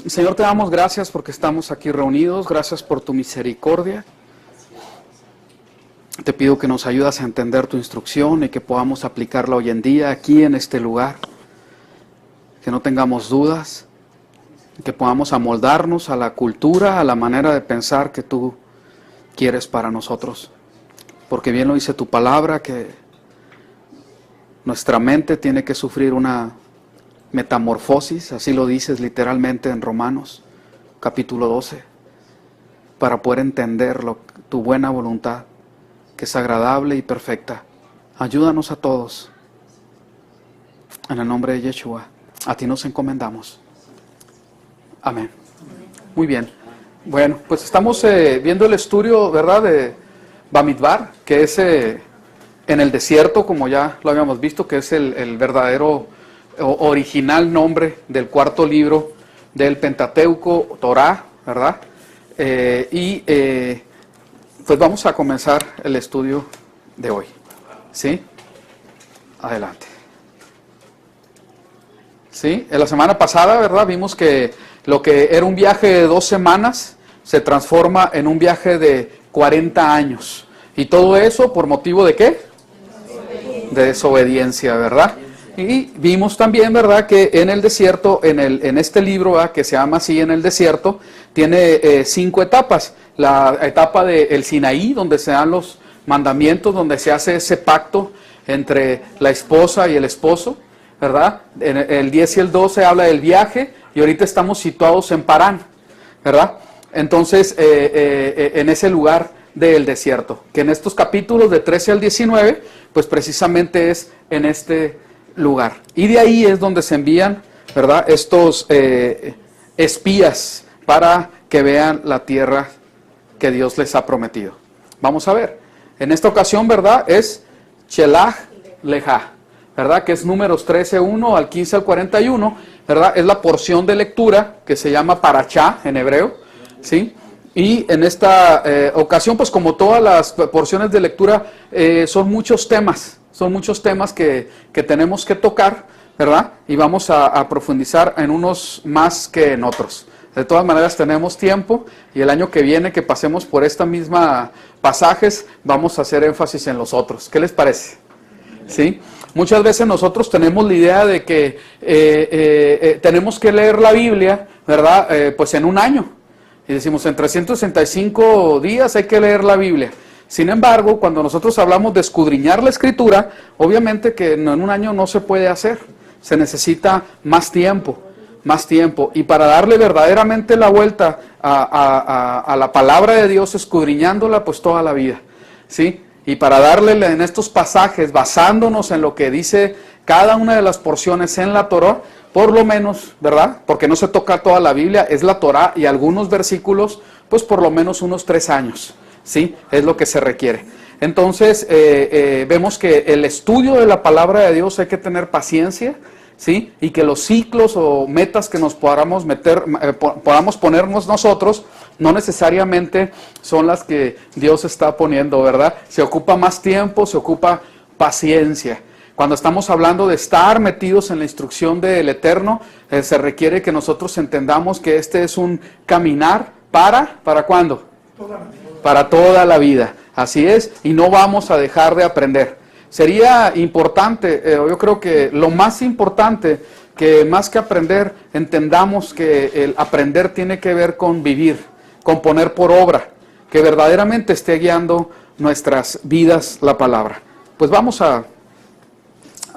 Señor, te damos gracias porque estamos aquí reunidos, gracias por tu misericordia. Te pido que nos ayudas a entender tu instrucción y que podamos aplicarla hoy en día aquí en este lugar. Que no tengamos dudas, que podamos amoldarnos a la cultura, a la manera de pensar que tú quieres para nosotros. Porque bien lo dice tu palabra, que nuestra mente tiene que sufrir una metamorfosis, así lo dices literalmente en Romanos, capítulo 12, para poder entender tu buena voluntad, que es agradable y perfecta. Ayúdanos a todos. En el nombre de Yeshua, a ti nos encomendamos. Amén. Muy bien. Bueno, pues estamos viendo el estudio, ¿verdad?, de Bamidbar, que es en el desierto, como ya lo habíamos visto, que es el verdadero original nombre del cuarto libro del Pentateuco, Torá, ¿verdad? Pues vamos a comenzar el estudio de hoy, ¿sí? Adelante. ¿Sí? En la semana pasada, ¿verdad?, vimos que lo que era un viaje de 2 semanas se transforma en un viaje de 40 años. ¿Y todo eso por motivo de qué? De desobediencia, ¿verdad? Y vimos también, ¿verdad?, que en el desierto, en este libro, ¿verdad?, que se llama así, En el desierto, tiene 5 etapas. La etapa del Sinaí, donde se dan los mandamientos, donde se hace ese pacto entre la esposa y el esposo, ¿verdad? En el 10 y el 12 habla del viaje, y ahorita estamos situados en Parán, ¿verdad? Entonces, en ese lugar del desierto, que en estos capítulos de 13 al 19, pues precisamente es en este lugar. Y de ahí es donde se envían, ¿verdad?, estos espías para que vean la tierra que Dios les ha prometido. Vamos a ver. En esta ocasión, ¿verdad?, es Shelach Leja, ¿verdad?, que es Números 13:1 al 15 al 41, ¿verdad? Es la porción de lectura que se llama Parashá en hebreo, ¿sí? Y en esta ocasión, pues como todas las porciones de lectura, son muchos temas que tenemos que tocar, ¿verdad? Y vamos a profundizar en unos más que en otros. De todas maneras tenemos tiempo, y el año que viene que pasemos por esta misma pasajes, vamos a hacer énfasis en los otros. ¿Qué les parece? ¿Sí? Muchas veces nosotros tenemos la idea de que tenemos que leer la Biblia, ¿verdad?, pues en un año. Y decimos, en 365 días hay que leer la Biblia. Sin embargo, cuando nosotros hablamos de escudriñar la Escritura, obviamente que en un año no se puede hacer. Se necesita más tiempo. Y para darle verdaderamente la vuelta a la palabra de Dios, escudriñándola, pues toda la vida, ¿sí? Y para darle en estos pasajes, basándonos en lo que dice cada una de las porciones en la Torá, por lo menos, ¿verdad?, porque no se toca toda la Biblia, es la Torá y algunos versículos, pues por lo menos unos 3 años, ¿sí? Es lo que se requiere. Entonces, vemos que el estudio de la palabra de Dios hay que tener paciencia, ¿sí? Y que los ciclos o metas que nos podamos ponernos nosotros, no necesariamente son las que Dios está poniendo, ¿verdad? Se ocupa más tiempo, se ocupa paciencia. Cuando estamos hablando de estar metidos en la instrucción del Eterno, se requiere que nosotros entendamos que este es un caminar ¿para cuándo? Para toda la vida. Así es, y no vamos a dejar de aprender. Sería importante, yo creo que lo más importante, que más que aprender, entendamos que el aprender tiene que ver con vivir, con poner por obra, que verdaderamente esté guiando nuestras vidas la palabra. Pues vamos a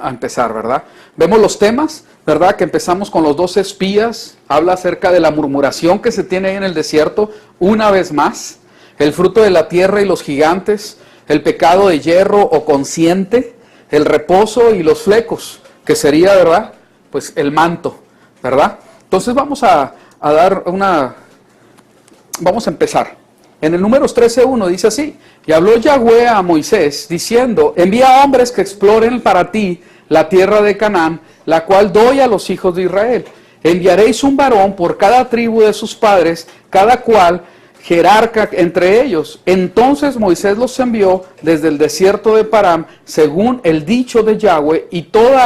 empezar, ¿verdad? Vemos los temas, ¿verdad? Que empezamos con los 2 espías, habla acerca de la murmuración que se tiene ahí en el desierto, una vez más, el fruto de la tierra y los gigantes, el pecado de hierro o consciente, el reposo y los flecos, que sería, ¿verdad?, pues el manto, ¿verdad? Entonces vamos a empezar. En el Números 13:1 dice así: y habló Yahweh a Moisés, diciendo, envía hombres que exploren para ti la tierra de Canaán, la cual doy a los hijos de Israel. Enviaréis un varón por cada tribu de sus padres, cada cual jerarca entre ellos. Entonces Moisés los envió desde el desierto de Param, según el dicho de Yahweh, y todos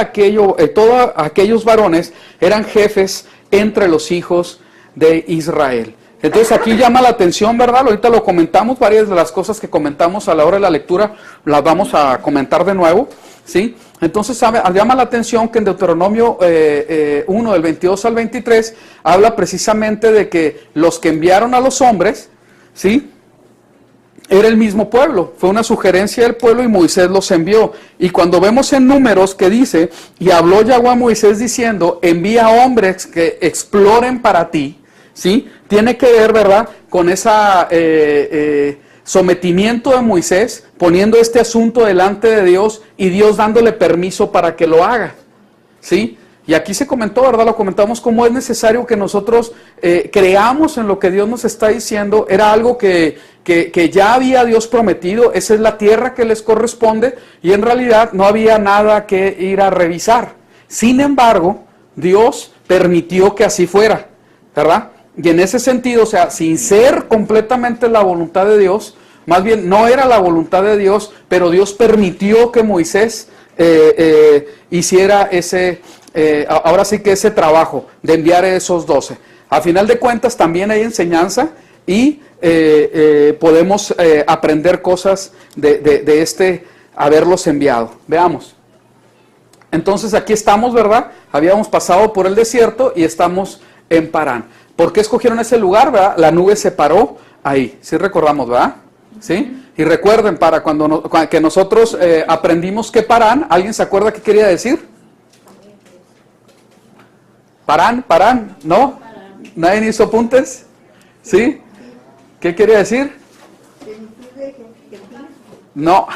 aquellos varones eran jefes entre los hijos de Israel. Entonces aquí llama la atención, ¿verdad? Ahorita lo comentamos, varias de las cosas que comentamos a la hora de la lectura las vamos a comentar de nuevo, ¿sí? Entonces llama la atención que en Deuteronomio 1, del 22 al 23, habla precisamente de que los que enviaron a los hombres, ¿sí?, era el mismo pueblo, fue una sugerencia del pueblo y Moisés los envió. Y cuando vemos en Números que dice, y habló Yahweh a Moisés diciendo, envía hombres que exploren para ti, ¿sí?, tiene que ver, ¿verdad?, con ese sometimiento de Moisés, poniendo este asunto delante de Dios y Dios dándole permiso para que lo haga, ¿sí? Y aquí se comentó, ¿verdad? Lo comentamos, cómo es necesario que nosotros creamos en lo que Dios nos está diciendo. Era algo que ya había Dios prometido, esa es la tierra que les corresponde, y en realidad no había nada que ir a revisar. Sin embargo, Dios permitió que así fuera, ¿verdad? Y en ese sentido, o sea, sin ser completamente la voluntad de Dios, más bien no era la voluntad de Dios, pero Dios permitió que Moisés hiciera ese... ahora sí que ese trabajo de enviar esos 12. A final de cuentas también hay enseñanza y podemos aprender cosas de este haberlos enviado. Veamos. Entonces aquí estamos, ¿verdad? Habíamos pasado por el desierto y estamos en Parán. ¿Por qué escogieron ese lugar, verdad? La nube se paró ahí. Sí recordamos, ¿verdad? ¿Sí? Y recuerden, para que nosotros aprendimos que Parán, ¿alguien se acuerda qué quería decir? Parán, ¿no? ¿Nadie hizo apuntes? ¿Sí? ¿Qué quería decir? No.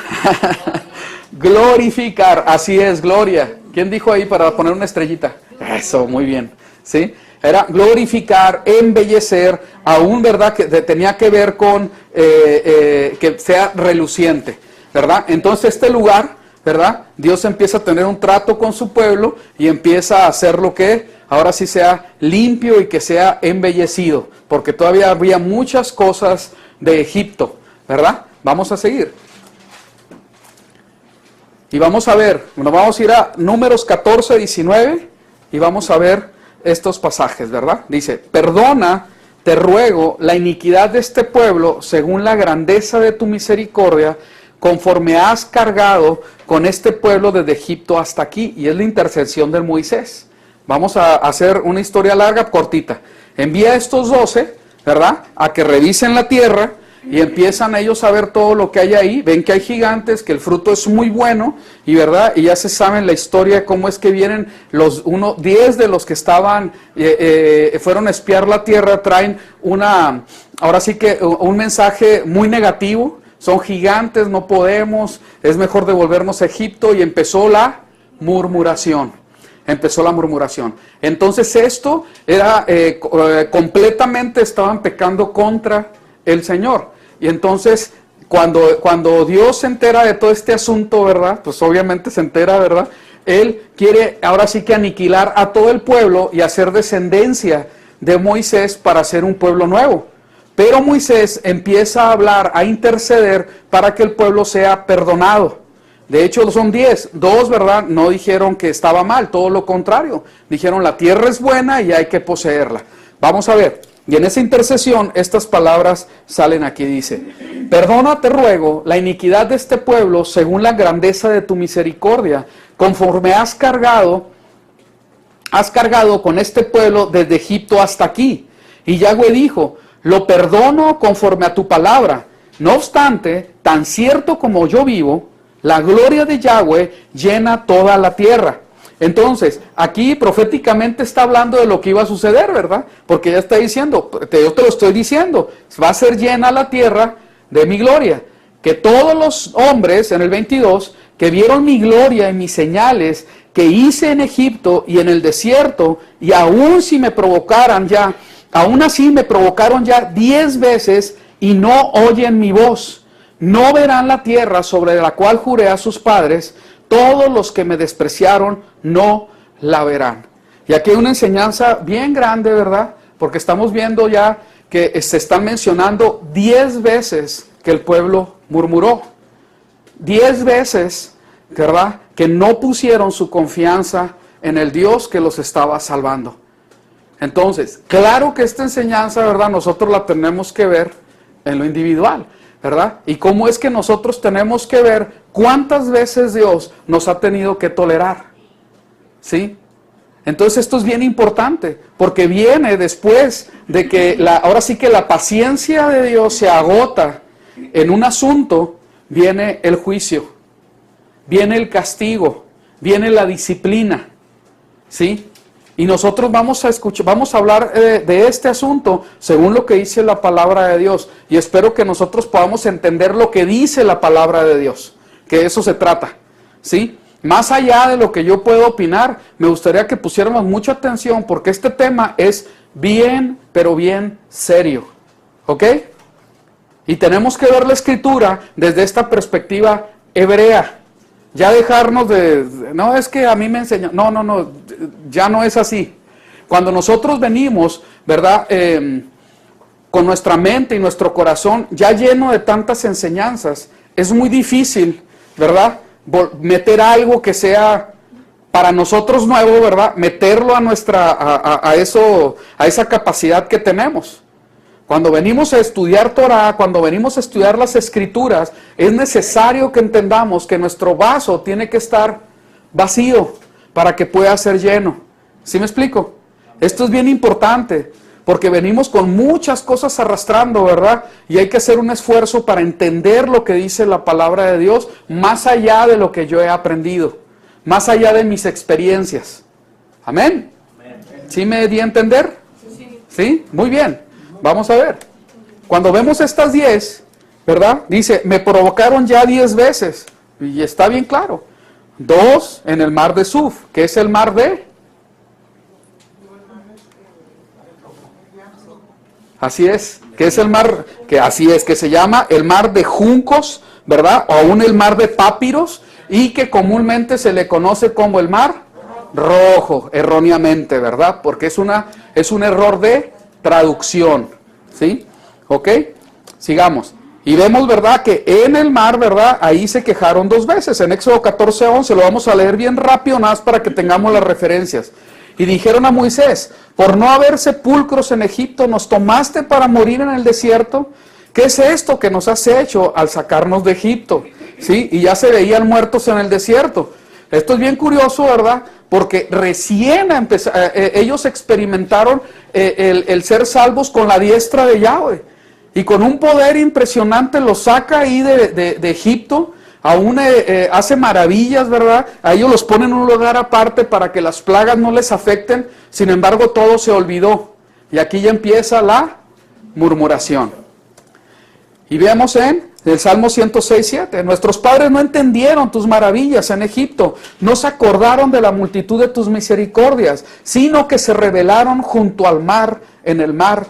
Glorificar, así es, gloria. ¿Quién dijo ahí para poner una estrellita? Eso, muy bien. ¿Sí? Era glorificar, embellecer, aún, ¿verdad? Que tenía que ver con que sea reluciente, ¿verdad? Entonces este lugar, ¿verdad? Dios empieza a tener un trato con su pueblo y empieza a hacer lo que ahora sí sea limpio y que sea embellecido, porque todavía había muchas cosas de Egipto, ¿verdad? Vamos a seguir. Y vamos a ver, nos vamos a ir a Números 14, 19 y vamos a ver estos pasajes, ¿verdad? Dice, perdona, te ruego, la iniquidad de este pueblo según la grandeza de tu misericordia, conforme has cargado con este pueblo desde Egipto hasta aquí. Y es la intercesión de Moisés. Vamos a hacer una historia larga, cortita. Envía a estos 12, ¿verdad?, a que revisen la tierra y empiezan ellos a ver todo lo que hay ahí. Ven que hay gigantes, que el fruto es muy bueno, y ¿verdad? Y ya se saben la historia de cómo es que vienen 10 de los que estaban, fueron a espiar la tierra, traen ahora sí que un mensaje muy negativo. Son gigantes, no podemos, es mejor devolvernos a Egipto, y empezó la murmuración. Entonces esto era completamente estaban pecando contra el Señor. Y entonces cuando Dios se entera de todo este asunto, ¿verdad? Pues obviamente se entera, ¿verdad? Él quiere ahora sí que aniquilar a todo el pueblo y hacer descendencia de Moisés para hacer un pueblo nuevo. Pero Moisés empieza a hablar, a interceder para que el pueblo sea perdonado. De hecho son 10, 2, ¿verdad?, no dijeron que estaba mal, todo lo contrario. Dijeron la tierra es buena y hay que poseerla. Vamos a ver, y en esa intercesión estas palabras salen aquí, dice, perdona, te ruego, la iniquidad de este pueblo según la grandeza de tu misericordia, conforme has cargado con este pueblo desde Egipto hasta aquí. Y Yahweh dijo, lo perdono conforme a tu palabra. No obstante, tan cierto como yo vivo, la gloria de Yahweh llena toda la tierra. Entonces, aquí proféticamente está hablando de lo que iba a suceder, ¿verdad? Porque ya está diciendo, yo te lo estoy diciendo, va a ser llena la tierra de mi gloria. Que todos los hombres, en el 22, que vieron mi gloria y mis señales que hice en Egipto y en el desierto, y aún si me provocaran ya, aún así me provocaron ya 10 veces y no oyen mi voz. No verán la tierra sobre la cual juré a sus padres. Todos los que me despreciaron no la verán. Y aquí hay una enseñanza bien grande, ¿verdad? Porque estamos viendo ya que se están mencionando 10 veces que el pueblo murmuró. 10 veces, ¿verdad?, que no pusieron su confianza en el Dios que los estaba salvando. Entonces, claro que esta enseñanza, ¿verdad? Nosotros la tenemos que ver en lo individual, ¿verdad? Y cómo es que nosotros tenemos que ver cuántas veces Dios nos ha tenido que tolerar, ¿sí? Entonces esto es bien importante, porque viene después de que, ahora sí que la paciencia de Dios se agota en un asunto, viene el juicio, viene el castigo, viene la disciplina, ¿sí? Y nosotros vamos a hablar de este asunto según lo que dice la palabra de Dios. Y espero que nosotros podamos entender lo que dice la palabra de Dios, que de eso se trata, ¿sí? Más allá de lo que yo puedo opinar, me gustaría que pusiéramos mucha atención porque este tema es bien, pero bien serio, ¿ok? Y tenemos que ver la Escritura desde esta perspectiva hebrea. Ya dejarnos no, es que a mí me enseñó, no, ya no es así. Cuando nosotros venimos, ¿verdad? Con nuestra mente y nuestro corazón ya lleno de tantas enseñanzas, es muy difícil, ¿verdad? Meter algo que sea para nosotros nuevo, ¿verdad? Meterlo a esa capacidad que tenemos. Cuando venimos a estudiar Torah, cuando venimos a estudiar las Escrituras, es necesario que entendamos que nuestro vaso tiene que estar vacío para que pueda ser lleno. ¿Sí me explico? Esto es bien importante, porque venimos con muchas cosas arrastrando, ¿verdad? Y hay que hacer un esfuerzo para entender lo que dice la palabra de Dios, más allá de lo que yo he aprendido, más allá de mis experiencias. ¿Amén? ¿Sí me di a entender? ¿Sí? Muy bien. Vamos a ver. Cuando vemos estas 10, ¿verdad? Dice, me provocaron ya 10 veces. Y está bien claro. 2 en el mar de Suf, que es el mar de... Así es, que es el mar, que se llama el mar de juncos, ¿verdad? O aún el mar de papiros, y que comúnmente se le conoce como el mar rojo, erróneamente, ¿verdad? Porque es un error de traducción, ¿sí? ¿Ok? Sigamos. Y vemos, ¿verdad? Que en el mar, ¿verdad? Ahí se quejaron 2 veces. En Éxodo 14:11, lo vamos a leer bien rápido, nada más para que tengamos las referencias. Y dijeron a Moisés, por no haber sepulcros en Egipto, ¿nos tomaste para morir en el desierto? ¿Qué es esto que nos has hecho al sacarnos de Egipto? ¿Sí? Y ya se veían muertos en el desierto. Esto es bien curioso, ¿verdad? Porque recién ellos experimentaron el ser salvos con la diestra de Yahweh. Y con un poder impresionante los saca ahí de Egipto. Aún hace maravillas, ¿verdad? A ellos los pone en un lugar aparte para que las plagas no les afecten. Sin embargo, todo se olvidó. Y aquí ya empieza la murmuración. Y veamos en el Salmo 106:7. Nuestros padres no entendieron tus maravillas en Egipto. No se acordaron de la multitud de tus misericordias, sino que se rebelaron junto al mar, en el mar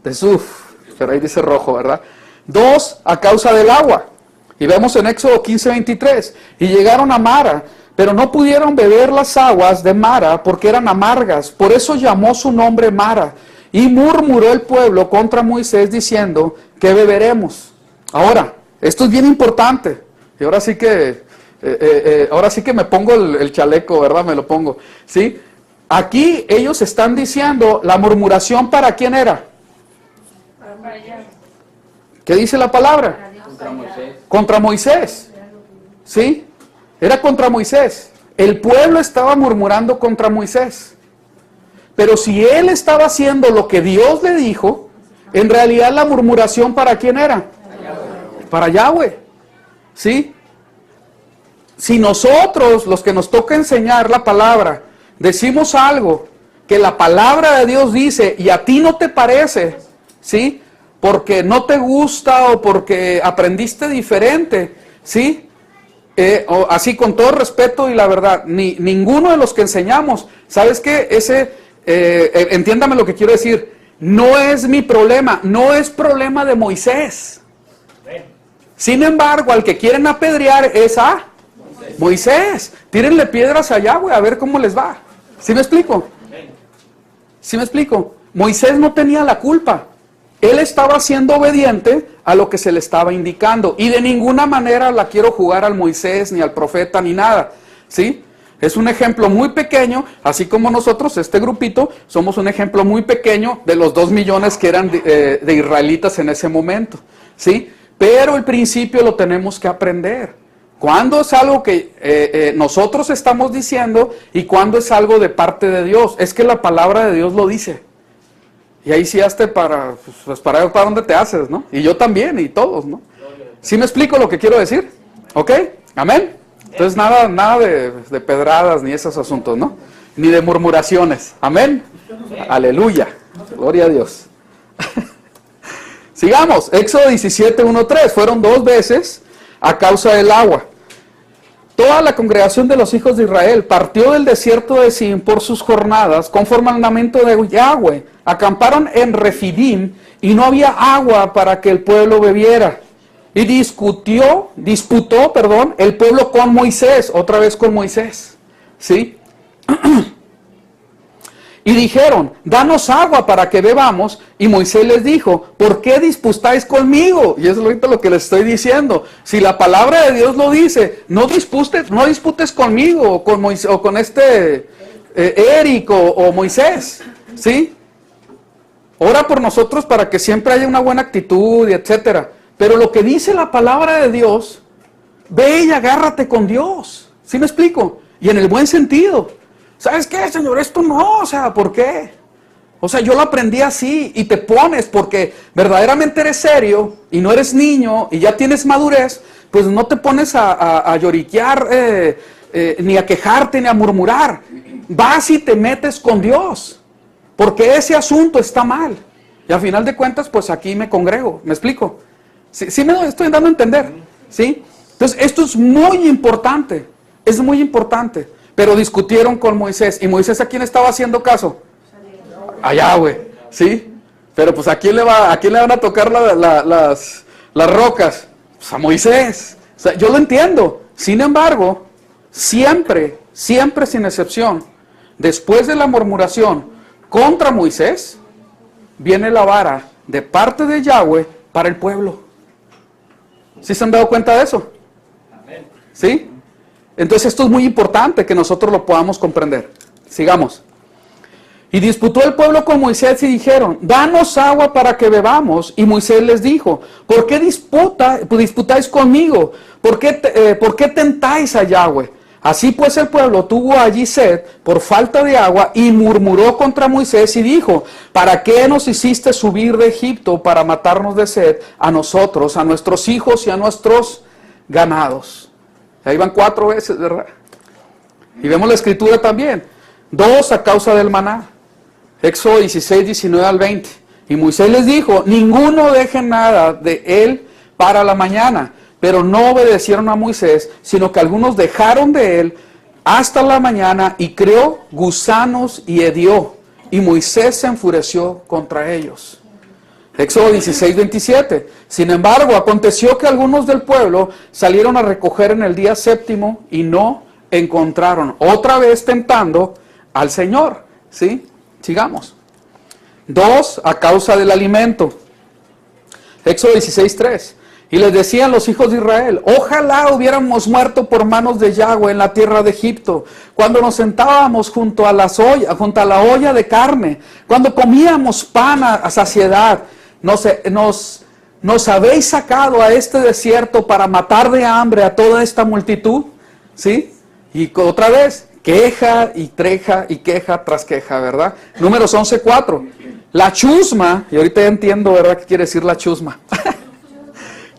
de Suf. Pero ahí dice rojo, ¿verdad? 2, a causa del agua. Y vemos en Éxodo 15:23. Y llegaron a Mara, pero no pudieron beber las aguas de Mara porque eran amargas. Por eso llamó su nombre Mara. Y murmuró el pueblo contra Moisés diciendo, ¿qué beberemos? Ahora, esto es bien importante. Y ahora sí que me pongo el chaleco, ¿verdad? Me lo pongo. ¿Sí? Aquí ellos están diciendo, la murmuración, ¿para quién era? ¿Qué dice la palabra? Contra Moisés. Contra Moisés. ¿Sí? Era contra Moisés. El pueblo estaba murmurando contra Moisés. Pero si él estaba haciendo lo que Dios le dijo, en realidad la murmuración, ¿para quién era? Para Yahweh. ¿Sí? Si nosotros, los que nos toca enseñar la palabra, decimos algo que la palabra de Dios dice y a ti no te parece, ¿sí? Porque no te gusta o porque aprendiste diferente, ¿sí? O así con todo respeto y la verdad, ninguno de los que enseñamos, ¿sabes qué? Entiéndame lo que quiero decir, no es mi problema, no es problema de Moisés. Sin embargo, al que quieren apedrear es a Moisés. Tírenle piedras a Yahweh a ver cómo les va. ¿Sí me explico? ¿Sí me explico? Moisés no tenía la culpa. Él estaba siendo obediente a lo que se le estaba indicando. Y de ninguna manera la quiero jugar al Moisés, ni al profeta, ni nada. ¿Sí? Es un ejemplo muy pequeño, así como nosotros, este grupito, somos un ejemplo muy pequeño de los 2 millones que eran de israelitas en ese momento, ¿sí? Pero el principio lo tenemos que aprender. ¿Cuándo es algo que nosotros estamos diciendo y cuándo es algo de parte de Dios? Es que la palabra de Dios lo dice. Y ahí sí hazte para dónde te haces, ¿no? Y yo también, y todos, ¿no? ¿Sí me explico lo que quiero decir? ¿Ok? ¿Amén? Entonces nada de pedradas ni esos asuntos, ¿no? Ni de murmuraciones. ¿Amén? Aleluya. Gloria a Dios. Sigamos. Éxodo 17, 1, 3. Fueron 2 veces a causa del agua. Toda la congregación de los hijos de Israel partió del desierto de Sin por sus jornadas, conforme al mandamiento de Yahweh. Acamparon en Refidim y no había agua para que el pueblo bebiera. Y disputó, el pueblo con Moisés, otra vez con Moisés, ¿sí? Y dijeron, danos agua para que bebamos. Y Moisés les dijo, ¿por qué disputáis conmigo? Y eso es ahorita lo que les estoy diciendo. Si la palabra de Dios lo dice, no disputes conmigo o con Moisés, o con Eric o Moisés, ¿sí? Ora por nosotros para que siempre haya una buena actitud y etcétera. Pero lo que dice la palabra de Dios, ve y agárrate con Dios. ¿Sí me explico? Y en el buen sentido. ¿Sabes qué, Señor? Esto no, o sea, ¿por qué? O sea, yo lo aprendí así y te pones porque verdaderamente eres serio y no eres niño y ya tienes madurez, pues no te pones a lloriquear, ni a quejarte, ni a murmurar. Vas y te metes con Dios, porque ese asunto está mal. Y a final de cuentas, pues aquí me congrego. ¿Me explico? Sí me estoy dando a entender, ¿sí? Entonces, esto es muy importante, pero discutieron con Moisés, ¿y Moisés a quién estaba haciendo caso? A Yahweh, ¿sí? Pero pues ¿a quién le van a tocar las rocas? Pues a Moisés. O sea, yo lo entiendo, sin embargo, siempre sin excepción, después de la murmuración contra Moisés, viene la vara de parte de Yahweh para el pueblo. ¿Sí se han dado cuenta de eso? ¿Sí? Entonces esto es muy importante que nosotros lo podamos comprender. Sigamos. Y disputó el pueblo con Moisés y dijeron, danos agua para que bebamos. Y Moisés les dijo, ¿por qué disputáis conmigo? ¿Por qué tentáis a Yahweh? Así pues el pueblo tuvo allí sed por falta de agua y murmuró contra Moisés y dijo, ¿para qué nos hiciste subir de Egipto para matarnos de sed a nosotros, a nuestros hijos y a nuestros ganados? Ahí van 4 veces, ¿verdad? Y vemos la escritura también. 2 a causa del maná. Éxodo 16, 19 al 20. Y Moisés les dijo, ninguno deje nada de él para la mañana. Pero no obedecieron a Moisés, sino que algunos dejaron de él hasta la mañana y creó gusanos y hedió. Y Moisés se enfureció contra ellos. Éxodo 16, 27. Sin embargo, aconteció que algunos del pueblo salieron a recoger en el día 7º y no encontraron. Otra vez tentando al Señor. ¿Sí? Sigamos. 2 a causa del alimento. Éxodo 16, 3. Y les decían los hijos de Israel, ojalá hubiéramos muerto por manos de Yahweh en la tierra de Egipto, cuando nos sentábamos junto a la olla de carne, cuando comíamos pan a saciedad, nos habéis sacado a este desierto para matar de hambre a toda esta multitud, ¿sí? Y otra vez, queja y queja tras queja, ¿verdad? Números 11:4. La chusma, y ahorita ya entiendo, ¿verdad?, qué quiere decir la chusma.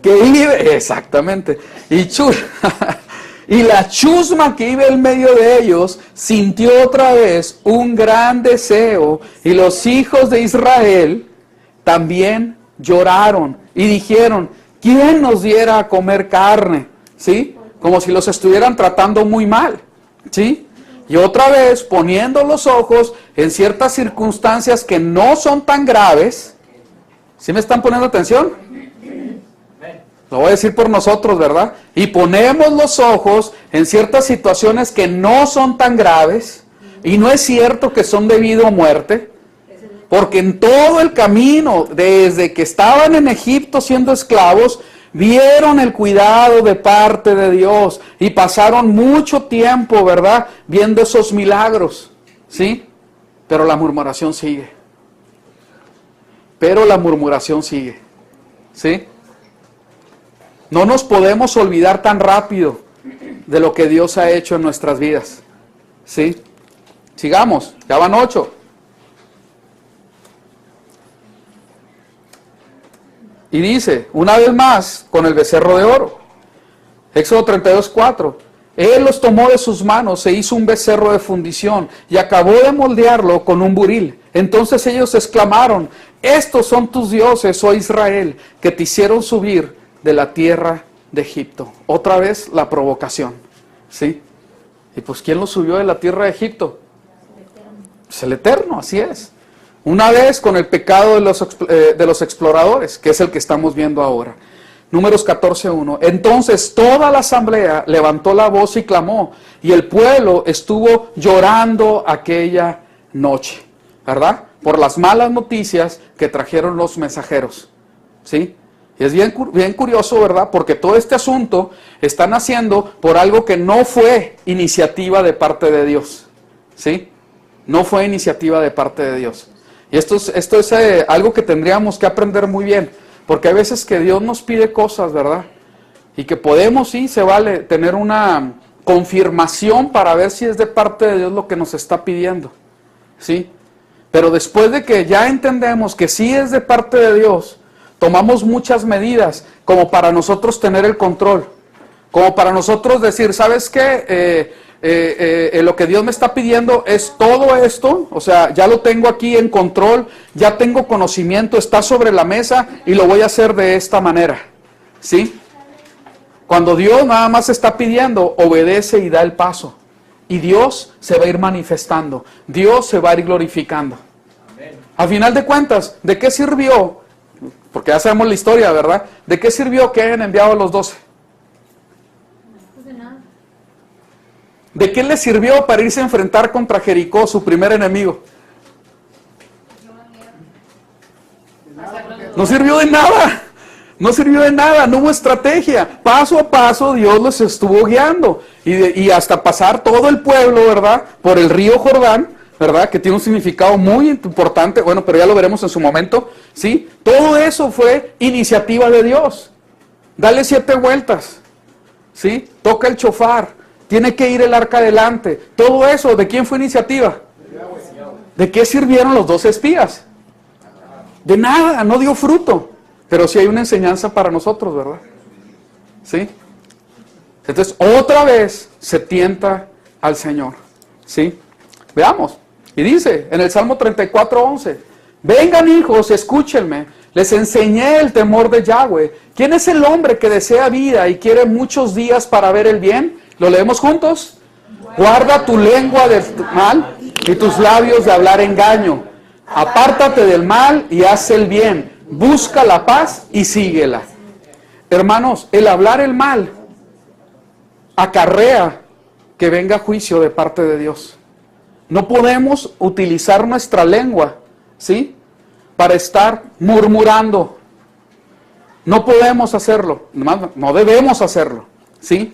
Que vive, exactamente, y la chusma que iba en medio de ellos sintió otra vez un gran deseo, y los hijos de Israel también lloraron y dijeron, ¿quién nos diera a comer carne? ¿Sí? Como si los estuvieran tratando muy mal, ¿sí? Y otra vez poniendo los ojos en ciertas circunstancias que no son tan graves. ¿Sí me están poniendo atención? Lo voy a decir por nosotros, ¿verdad? Y ponemos los ojos en ciertas situaciones que no son tan graves, y no es cierto que son debido a muerte, porque en todo el camino, desde que estaban en Egipto siendo esclavos, Vieron el cuidado de parte de Dios y pasaron mucho tiempo, ¿verdad?, viendo esos milagros, ¿sí? Pero la murmuración sigue. Pero la murmuración sigue, ¿sí? No nos podemos olvidar tan rápido de lo que Dios ha hecho en nuestras vidas, ¿sí? Sigamos, ya van 8. Y dice, una vez más, con el becerro de oro. Éxodo 32:4. Él los tomó de sus manos, se hizo un becerro de fundición y acabó de moldearlo con un buril. Entonces ellos exclamaron, estos son tus dioses, oh Israel, que te hicieron subir de la tierra de Egipto. Otra vez la provocación, ¿sí? Y pues, ¿quién los subió de la tierra de Egipto? Pues el Eterno, así es. Una vez con el pecado de los exploradores, que es el que estamos viendo ahora. Números 14:1. Entonces toda la asamblea levantó la voz y clamó, y el pueblo estuvo llorando aquella noche, ¿verdad? Por las malas noticias que trajeron los mensajeros, ¿sí? Y es bien curioso, ¿verdad? Porque todo este asunto están haciendo por algo que no fue iniciativa de parte de Dios, ¿sí? No fue iniciativa de parte de Dios. Y esto es algo que tendríamos que aprender muy bien, porque hay veces que Dios nos pide cosas, ¿verdad? Y que podemos, sí, se vale, tener una confirmación para ver si es de parte de Dios lo que nos está pidiendo, ¿sí? Pero después de que ya entendemos que sí es de parte de Dios, tomamos muchas medidas como para nosotros tener el control, como para nosotros decir, ¿sabes qué? Lo que Dios me está pidiendo es todo esto, o sea, ya lo tengo aquí en control, ya tengo conocimiento, está sobre la mesa y lo voy a hacer de esta manera, ¿sí? Cuando Dios nada más está pidiendo, obedece y da el paso. Y Dios se va a ir manifestando, Dios se va a ir glorificando. A final de cuentas, ¿de qué sirvió? Porque ya sabemos la historia, ¿verdad? ¿De qué sirvió que hayan enviado a los 12? ¿De qué le sirvió para irse a enfrentar contra Jericó, su primer enemigo? No sirvió de nada. No sirvió de nada, no hubo estrategia. Paso a paso Dios los estuvo guiando. Y hasta pasar todo el pueblo, ¿verdad? Por el río Jordán, ¿verdad? Que tiene un significado muy importante. Bueno, pero ya lo veremos en su momento, ¿sí? Todo eso fue iniciativa de Dios. Dale 7 vueltas, ¿sí? Toca el chofar. Tiene que ir el arca adelante. Todo eso, ¿de quién fue iniciativa? ¿De qué sirvieron los 12 espías? De nada, no dio fruto. Pero sí hay una enseñanza para nosotros, ¿verdad? ¿Sí? Entonces, otra vez se tienta al Señor. ¿Sí? Veamos. Y dice en el Salmo 34:11, vengan hijos, escúchenme, les enseñé el temor de Yahweh. ¿Quién es el hombre que desea vida y quiere muchos días para ver el bien? ¿Lo leemos juntos? Guarda tu lengua del mal y tus labios de hablar engaño. Apártate del mal y haz el bien. Busca la paz y síguela. Hermanos, el hablar el mal acarrea que venga juicio de parte de Dios. No podemos utilizar nuestra lengua, ¿sí?, para estar murmurando. No podemos hacerlo, no debemos hacerlo, ¿sí?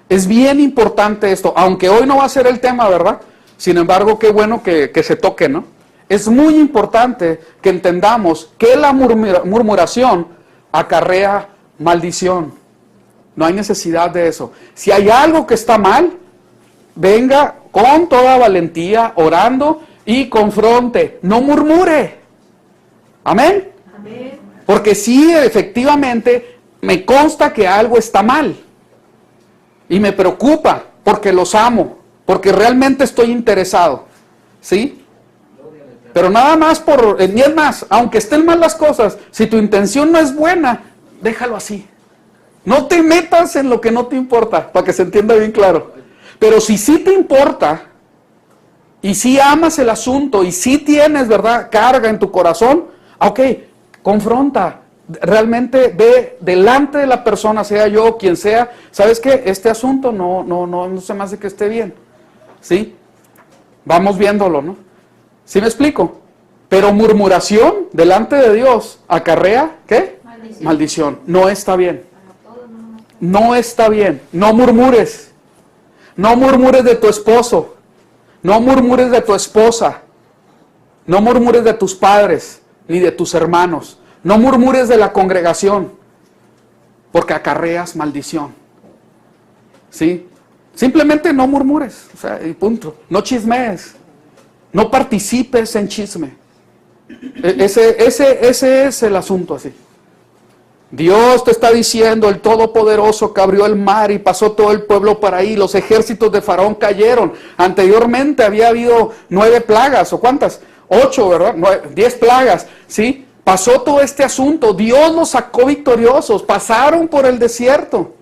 Es bien importante esto, aunque hoy no va a ser el tema, ¿verdad? Sin embargo, qué bueno que se toque, ¿no? Es muy importante que entendamos que la murmuración acarrea maldición. No hay necesidad de eso. Si hay algo que está mal, venga con toda valentía, orando y confronte. No murmure. ¿Amén? Amén. Porque sí, efectivamente, me consta que algo está mal. Y me preocupa porque los amo, porque realmente estoy interesado, ¿sí? Pero nada más ni es más, aunque estén mal las cosas, si tu intención no es buena, déjalo así. No te metas en lo que no te importa, para que se entienda bien claro. Pero si sí te importa, y si amas el asunto, y si tienes, ¿verdad?, carga en tu corazón, ok, confronta. Realmente ve delante de la persona, sea yo, quien sea, ¿sabes qué? Este asunto no se me hace que esté bien, ¿sí? Vamos viéndolo, ¿no? ¿Sí me explico? Pero murmuración delante de Dios acarrea, ¿qué? maldición. No está bien. No está bien. No murmures. No murmures de tu esposo. No murmures de tu esposa. No murmures de tus padres ni de tus hermanos. No murmures de la congregación, porque acarreas maldición. ¿Sí? Simplemente no murmures, o sea, y punto. No chismees. No participes en chisme. Ese es el asunto así. Dios te está diciendo, el Todopoderoso que abrió el mar y pasó todo el pueblo para ahí. Los ejércitos de Faraón cayeron. Anteriormente había habido 9 plagas, ¿o cuántas? 8, ¿verdad? 10 plagas, ¿sí? Pasó todo este asunto. Dios los sacó victoriosos. Pasaron por el desierto.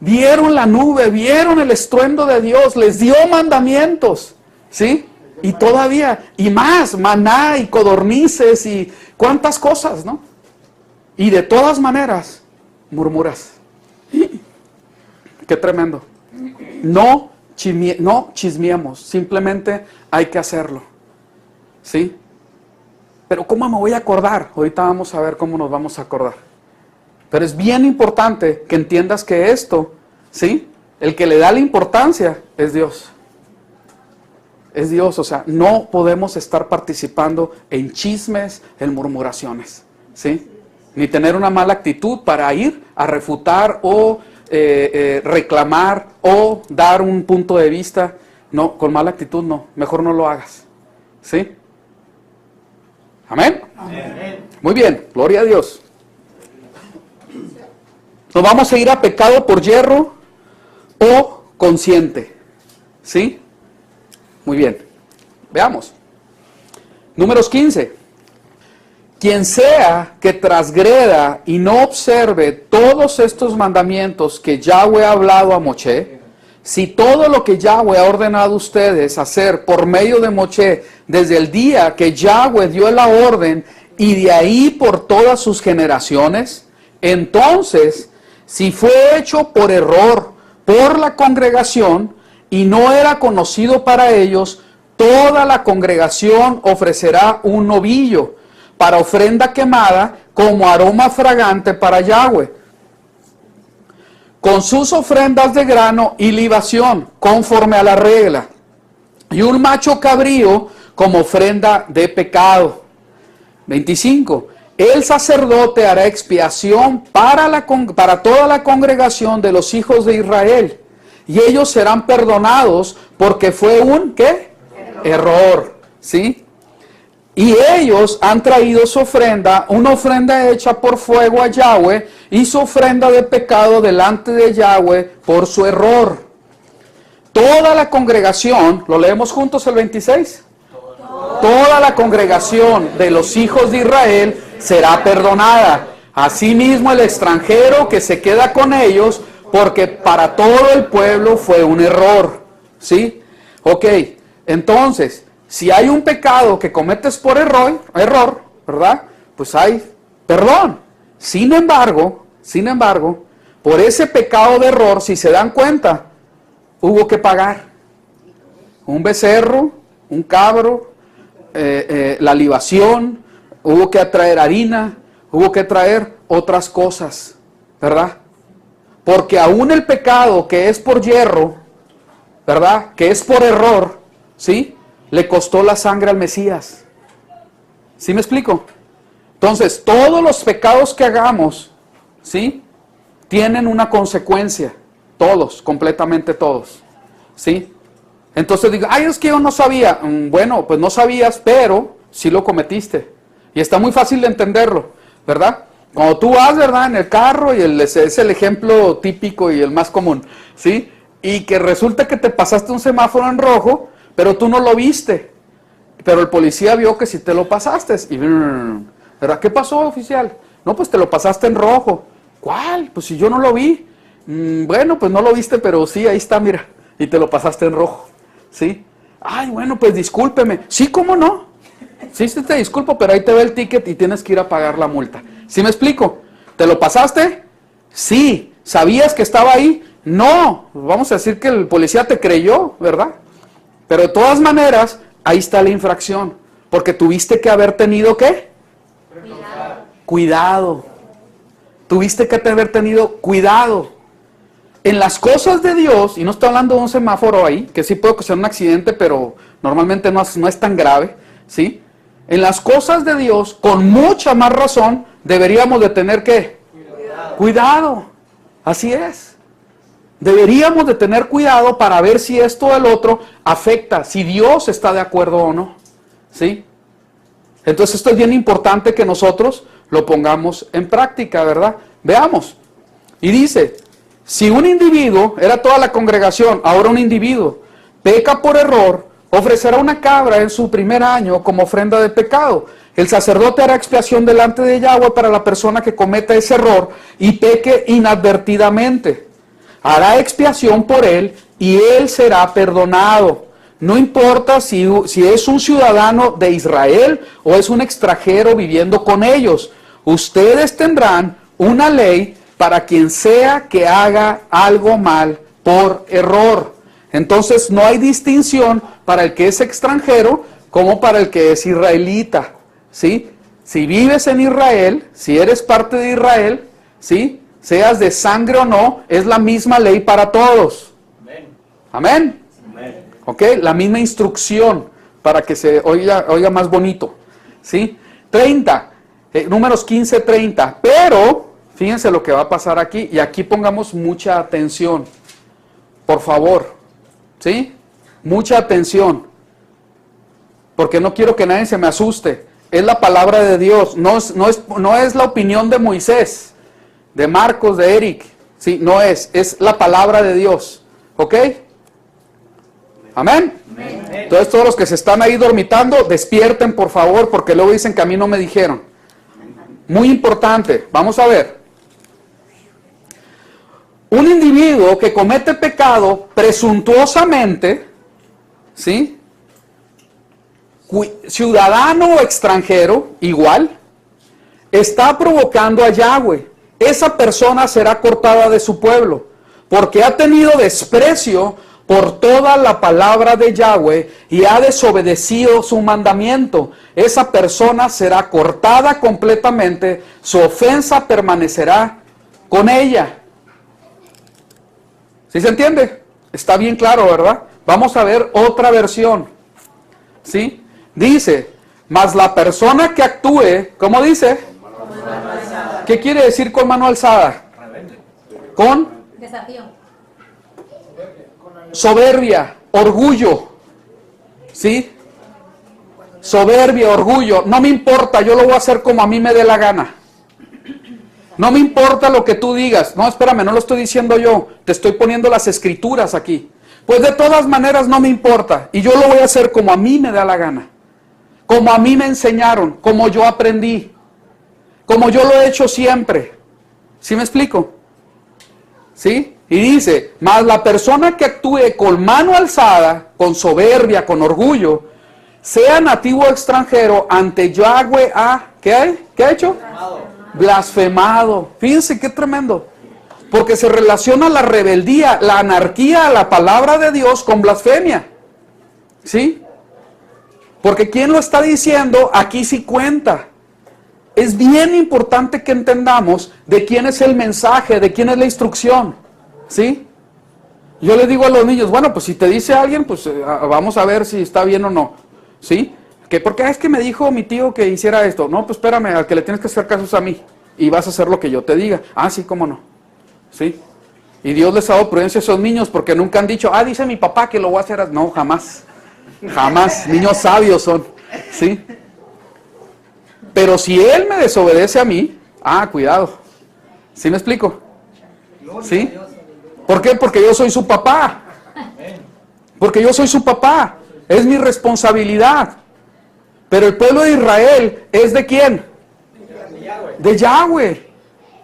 Vieron la nube, vieron el estruendo de Dios. Les dio mandamientos, ¿sí? Y todavía, y más, maná y codornices y cuántas cosas, ¿no? Y de todas maneras, murmuras. Qué tremendo. No chismeemos, simplemente hay que hacerlo. ¿Sí? Pero ¿cómo me voy a acordar? Ahorita vamos a ver cómo nos vamos a acordar. Pero es bien importante que entiendas que esto, ¿sí? El que le da la importancia es Dios. Es Dios, o sea, no podemos estar participando en chismes, en murmuraciones, ¿sí? Ni tener una mala actitud para ir a refutar o reclamar o dar un punto de vista. No, con mala actitud no, mejor no lo hagas, ¿sí? ¿Amén? Amén. Muy bien, gloria a Dios. Nos vamos a ir a pecado por yerro o consciente, ¿sí? Muy bien, veamos. Números 15. Quien sea que transgreda y no observe todos estos mandamientos que Yahweh ha hablado a Moshe, si todo lo que Yahweh ha ordenado a ustedes hacer por medio de Moshe desde el día que Yahweh dio la orden y de ahí por todas sus generaciones, entonces, si fue hecho por error por la congregación y no era conocido para ellos, toda la congregación ofrecerá un novillo para ofrenda quemada como aroma fragante para Yahweh, con sus ofrendas de grano y libación, conforme a la regla, y un macho cabrío como ofrenda de pecado. 25. El sacerdote hará expiación para toda la congregación de los hijos de Israel, y ellos serán perdonados porque fue un, ¿qué? Error, ¿sí? Y ellos han traído su ofrenda, una ofrenda hecha por fuego a Yahweh, y su ofrenda de pecado delante de Yahweh por su error. Toda la congregación, ¿lo leemos juntos el 26? Toda la congregación de los hijos de Israel será perdonada. Asimismo el extranjero que se queda con ellos, porque para todo el pueblo fue un error. ¿Sí? Ok, entonces, si hay un pecado que cometes por error, ¿verdad? Pues hay perdón. Sin embargo, por ese pecado de error, si se dan cuenta, hubo que pagar. Un becerro, un cabro, la libación, hubo que traer harina, hubo que traer otras cosas, ¿verdad? Porque aún el pecado que es por yerro, ¿verdad? Que es por error, ¿sí? Le costó la sangre al Mesías. ¿Sí me explico? Entonces, todos los pecados que hagamos, ¿sí? Tienen una consecuencia. Todos, completamente todos. ¿Sí? Entonces digo, ay, es que yo no sabía. Bueno, pues no sabías, pero sí lo cometiste. Y está muy fácil de entenderlo, ¿verdad? Cuando tú vas, ¿verdad? En el carro, y es el ejemplo típico y el más común, ¿sí? Y que resulta que te pasaste un semáforo en rojo, pero tú no lo viste. Pero el policía vio que sí te lo pasaste. Y, ¿verdad? ¿Qué pasó, oficial? No, pues te lo pasaste en rojo. ¿Cuál? Pues si yo no lo vi. Bueno, pues no lo viste, pero sí, ahí está, mira. Y te lo pasaste en rojo. ¿Sí? Ay, bueno, pues discúlpeme. Sí, ¿cómo no? Sí, sí te disculpo, pero ahí te ve el ticket y tienes que ir a pagar la multa. ¿Sí me explico? ¿Te lo pasaste? Sí. ¿Sabías que estaba ahí? No. Vamos a decir que el policía te creyó, ¿verdad? Pero de todas maneras, ahí está la infracción. Porque tuviste que haber tenido, ¿qué? Cuidado. tuviste que haber tenido cuidado. En las cosas de Dios, y no estoy hablando de un semáforo ahí, que sí puede ser un accidente, pero normalmente no es tan grave, ¿sí? En las cosas de Dios, con mucha más razón, deberíamos de tener ¿qué? Cuidado. Así es. Deberíamos de tener cuidado para ver si esto o el otro afecta, si Dios está de acuerdo o no, ¿sí? Entonces esto es bien importante que nosotros lo pongamos en práctica, ¿verdad? Veamos. Y dice, si un individuo, era toda la congregación, ahora un individuo, peca por error, ofrecerá una cabra en su primer año como ofrenda de pecado. El sacerdote hará expiación delante de Yahweh para la persona que cometa ese error y peque inadvertidamente. Hará expiación por él y él será perdonado. No importa si es un ciudadano de Israel o es un extranjero viviendo con ellos. Ustedes tendrán una ley para quien sea que haga algo mal por error. Entonces no hay distinción para el que es extranjero como para el que es israelita, ¿sí? Si vives en Israel, si eres parte de Israel, ¿sí? Seas de sangre o no, es la misma ley para todos. Amén. Amén. ¿Ok? La misma instrucción para que se oiga más bonito, ¿sí? 30, números 15, 30. Pero, fíjense lo que va a pasar aquí, y aquí pongamos mucha atención, por favor, ¿sí? Mucha atención, porque no quiero que nadie se me asuste. Es la palabra de Dios, no es la opinión de Moisés, de Marcos, de Eric, ¿sí? No es la palabra de Dios, ¿ok? ¿Amén? Amén. Entonces todos los que se están ahí dormitando, despierten por favor, porque luego dicen que a mí no me dijeron. Muy importante, vamos a ver. Un individuo que comete pecado presuntuosamente, ¿sí? Ciudadano o extranjero, igual, está provocando a Yahweh. Esa persona será cortada de su pueblo, porque ha tenido desprecio por toda la palabra de Yahweh y ha desobedecido su mandamiento. Esa persona será cortada completamente, su ofensa permanecerá con ella. ¿Sí se entiende? Está bien claro, ¿verdad? Vamos a ver otra versión. ¿Sí? Dice, mas la persona que actúe, ¿cómo dice? ¿Qué quiere decir con mano alzada? Con desafío. Soberbia, orgullo. ¿Sí? Soberbia, orgullo. No me importa, yo lo voy a hacer como a mí me dé la gana. No me importa lo que tú digas. No, espérame, no lo estoy diciendo yo. Te estoy poniendo las escrituras aquí. Pues de todas maneras no me importa. Y yo lo voy a hacer como a mí me da la gana. Como a mí me enseñaron, como yo aprendí. Como yo lo he hecho siempre. ¿Sí me explico? ¿Sí? Y dice, mas la persona que actúe con mano alzada, con soberbia, con orgullo, sea nativo o extranjero, ante Yahweh ¿qué ha hecho? Blasfemado. Fíjense qué tremendo. Porque se relaciona la rebeldía, la anarquía a la palabra de Dios con blasfemia. ¿Sí? Porque ¿quién lo está diciendo? Aquí sí cuenta. Es bien importante que entendamos de quién es el mensaje, de quién es la instrucción. ¿Sí? Yo le digo a los niños, bueno, pues si te dice alguien, pues vamos a ver si está bien o no. ¿Sí? Porque es que me dijo mi tío que hiciera esto. No, pues espérame, al que le tienes que hacer caso es a mí. Y vas a hacer lo que yo te diga. Ah, sí, cómo no. ¿Sí? Y Dios les ha dado prudencia a esos niños porque nunca han dicho, dice mi papá que lo voy a hacer. No, jamás. Jamás. Niños sabios son. ¿Sí? Pero si él me desobedece a mí, cuidado. ¿Sí me explico? ¿Sí? ¿Por qué? Porque yo soy su papá. Porque yo soy su papá. Es mi responsabilidad. Pero el pueblo de Israel es ¿de quién? De Yahweh.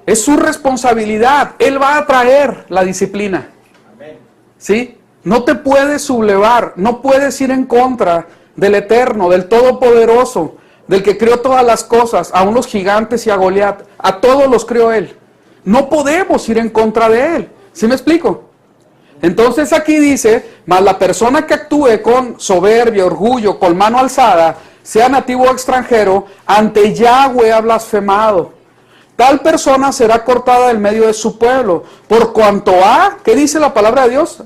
Es su responsabilidad. Él va a traer la disciplina. ¿Sí? No te puedes sublevar. No puedes ir en contra del Eterno, del Todopoderoso, del que creó todas las cosas, aun los gigantes y a Goliat. A todos los creó Él. No podemos ir en contra de Él. ¿Sí me explico? Entonces aquí dice, mas la persona que actúe con soberbia, orgullo, con mano alzada, sea nativo o extranjero, ante Yahweh ha blasfemado. tal persona será cortada del medio de su pueblo. Por cuanto a, ¿qué dice la palabra de Dios?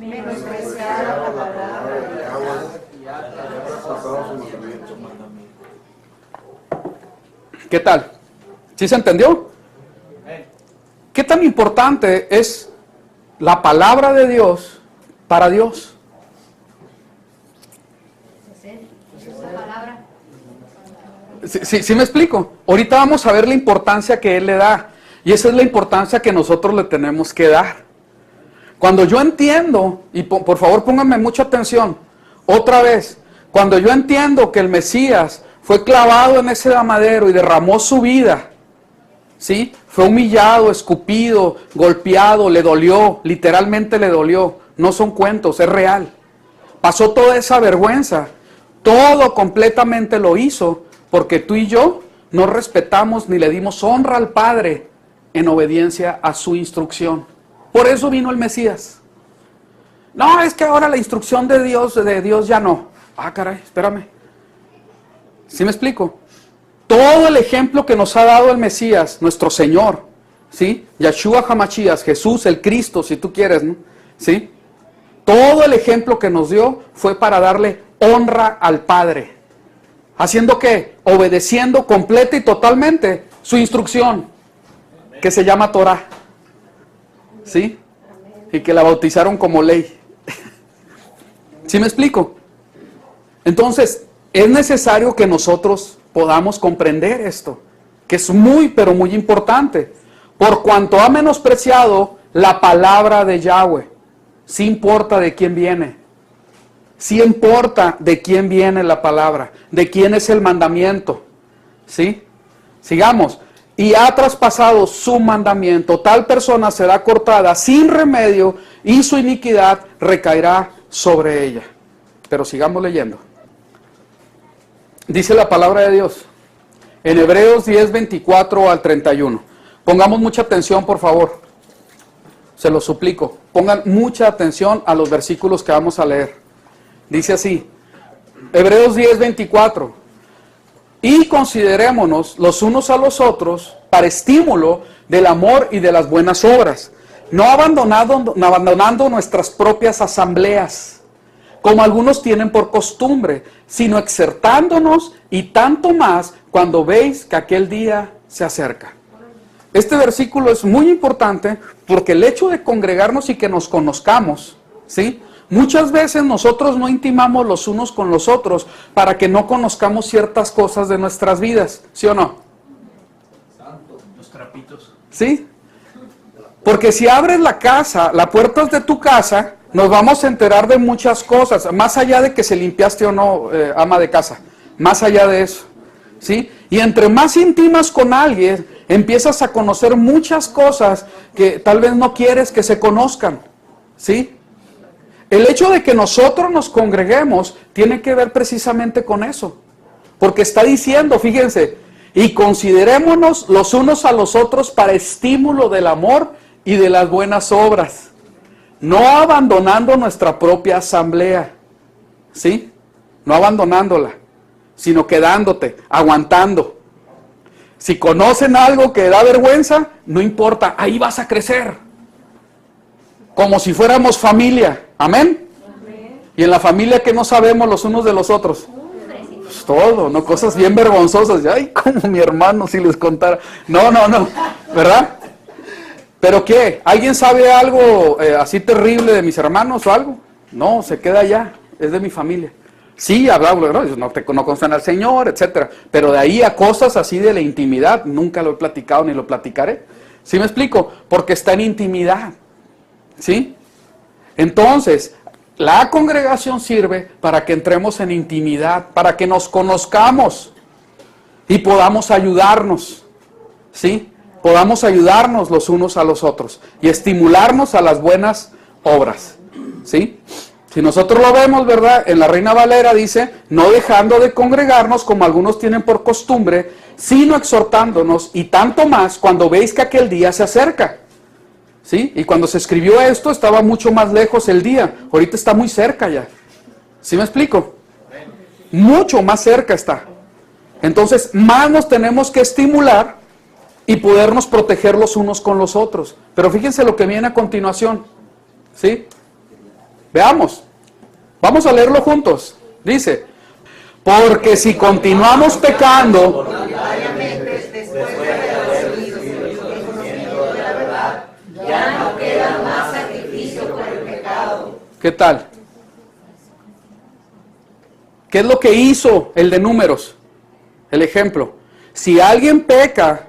¿Qué tal? ¿Sí se entendió? ¿Qué tan importante es la palabra de Dios para Dios? ¿Sí me explico? Ahorita vamos a ver la importancia que Él le da. Y esa es la importancia que nosotros le tenemos que dar. Cuando yo entiendo, y por favor pónganme mucha atención, otra vez, cuando yo entiendo que el Mesías fue clavado en ese madero y derramó su vida, ¿sí? Fue humillado, escupido, golpeado, le dolió, literalmente le dolió. No son cuentos, es real. Pasó toda esa vergüenza, todo completamente lo hizo, porque tú y yo no respetamos ni le dimos honra al Padre en obediencia a su instrucción. Por eso vino el Mesías. No, es que ahora la instrucción de Dios ya no. Ah, caray, espérame. ¿Sí me explico? Todo el ejemplo que nos ha dado el Mesías, nuestro Señor, ¿sí? Yahshua HaMashiach, Jesús, el Cristo, si tú quieres, ¿no? ¿Sí? Todo el ejemplo que nos dio fue para darle honra al Padre. ¿Haciendo qué? Obedeciendo completa y totalmente su instrucción, que se llama Torah. ¿Sí? Y que la bautizaron como ley. ¿Sí me explico? Entonces, es necesario que nosotros podamos comprender esto, que es muy, pero muy importante. Por cuanto ha menospreciado la palabra de Yahweh, sí importa de quién viene. Sí importa de quién viene la palabra, de quién es el mandamiento. ¿Sí? Sigamos. Y ha traspasado su mandamiento, tal persona será cortada sin remedio y su iniquidad recaerá sobre ella. Pero sigamos leyendo. Dice la palabra de Dios en Hebreos 10, 24 al 31. Pongamos mucha atención, por favor. Se lo suplico. Pongan mucha atención a los versículos que vamos a leer. Dice así, Hebreos 10, 24. Y considerémonos los unos a los otros para estímulo del amor y de las buenas obras, no abandonando nuestras propias asambleas, como algunos tienen por costumbre, sino exhortándonos y tanto más cuando veis que aquel día se acerca. Este versículo es muy importante porque el hecho de congregarnos y que nos conozcamos, ¿sí? Muchas veces nosotros no intimamos los unos con los otros para que no conozcamos ciertas cosas de nuestras vidas, ¿sí o no? Santo, los trapitos. ¿Sí? Porque si abres la casa, las puertas de tu casa, nos vamos a enterar de muchas cosas, más allá de que se limpiaste o no, ama de casa, más allá de eso, ¿sí? Y entre más intimas con alguien, empiezas a conocer muchas cosas que tal vez no quieres que se conozcan, ¿sí? El hecho de que nosotros nos congreguemos tiene que ver precisamente con eso. Porque está diciendo, fíjense, y considerémonos los unos a los otros para estímulo del amor y de las buenas obras, no abandonando nuestra propia asamblea, ¿sí? No abandonándola, sino quedándote, aguantando. Si conocen algo que da vergüenza, no importa, ahí vas a crecer. Como si fuéramos familia. ¿Amén? Amén. Y en la familia que no sabemos los unos de los otros. Pues todo, ¿no? Cosas bien vergonzosas. Ay, como mi hermano si les contara. No, ¿verdad? ¿Pero qué? ¿Alguien sabe algo así terrible de mis hermanos o algo? No, se queda allá, es de mi familia. Sí, hablamos, no conocen al Señor, etcétera. Pero de ahí a cosas así de la intimidad, nunca lo he platicado ni lo platicaré. ¿Sí me explico? Porque está en intimidad. ¿Sí? Entonces, la congregación sirve para que entremos en intimidad, para que nos conozcamos y podamos ayudarnos, ¿sí? Podamos ayudarnos los unos a los otros y estimularnos a las buenas obras, ¿sí? Si nosotros lo vemos, ¿verdad? En la Reina Valera dice, no dejando de congregarnos como algunos tienen por costumbre, sino exhortándonos y tanto más cuando veis que aquel día se acerca. ¿Sí? Y cuando se escribió esto estaba mucho más lejos el día. Ahorita está muy cerca ya. ¿Sí me explico? Mucho más cerca está. Entonces, más nos tenemos que estimular y podernos proteger los unos con los otros. Pero fíjense lo que viene a continuación, ¿sí? Veamos, vamos a leerlo juntos. Dice, porque si continuamos pecando, ¿qué tal? ¿Qué es lo que hizo el de Números? El ejemplo. Si alguien peca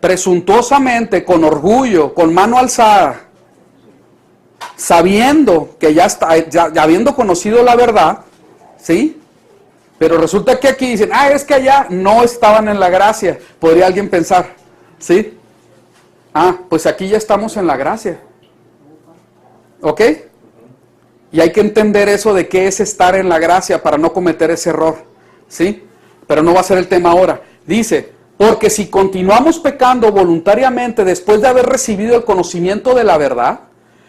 presuntuosamente, con orgullo, con mano alzada, sabiendo que ya habiendo conocido la verdad, ¿sí? Pero resulta que aquí dicen, es que allá no estaban en la gracia. Podría alguien pensar, ¿sí? Pues aquí ya estamos en la gracia. ¿Ok? Y hay que entender eso de qué es estar en la gracia para no cometer ese error, ¿sí? Pero no va a ser el tema ahora. Dice, porque si continuamos pecando voluntariamente después de haber recibido el conocimiento de la verdad,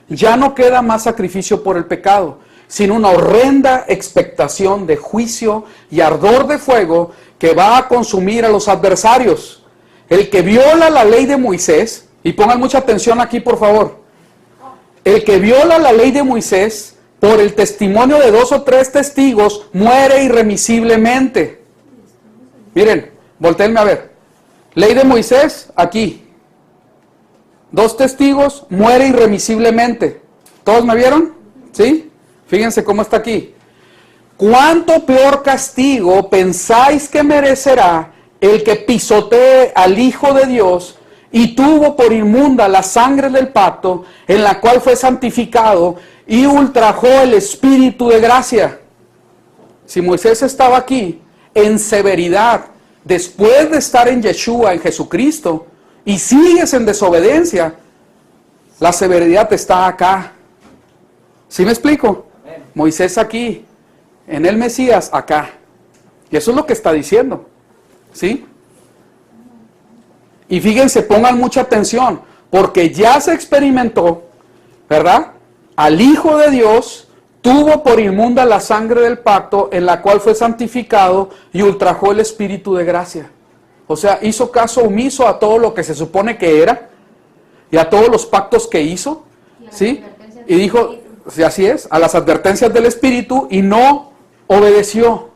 ya no queda más sacrificio por el pecado, sino una horrenda expectación de juicio y ardor de fuego que va a consumir a los adversarios. El que viola la ley de Moisés, y pongan mucha atención aquí por favor, el que viola la ley de Moisés por el testimonio de 2 o 3 testigos muere irremisiblemente. Miren, voltéenme a ver. Ley de Moisés, aquí. 2 testigos, muere irremisiblemente. ¿Todos me vieron? ¿Sí? Fíjense cómo está aquí. ¿Cuánto peor castigo pensáis que merecerá el que pisotee al Hijo de Dios y tuvo por inmunda la sangre del pacto en la cual fue santificado y ultrajó el Espíritu de gracia? Si Moisés estaba aquí en severidad, después de estar en Yeshua, en Jesucristo, y sigues en desobediencia, la severidad está acá. ¿Sí me explico? Moisés aquí, en el Mesías acá. Y eso es lo que está diciendo. ¿Sí? Y fíjense, pongan mucha atención, porque ya se experimentó, ¿verdad? Al Hijo de Dios tuvo por inmunda la sangre del pacto en la cual fue santificado y ultrajó el Espíritu de gracia. O sea, hizo caso omiso a todo lo que se supone que era y a todos los pactos que hizo, ¿sí? Y dijo, si así es, a las advertencias del Espíritu y no obedeció.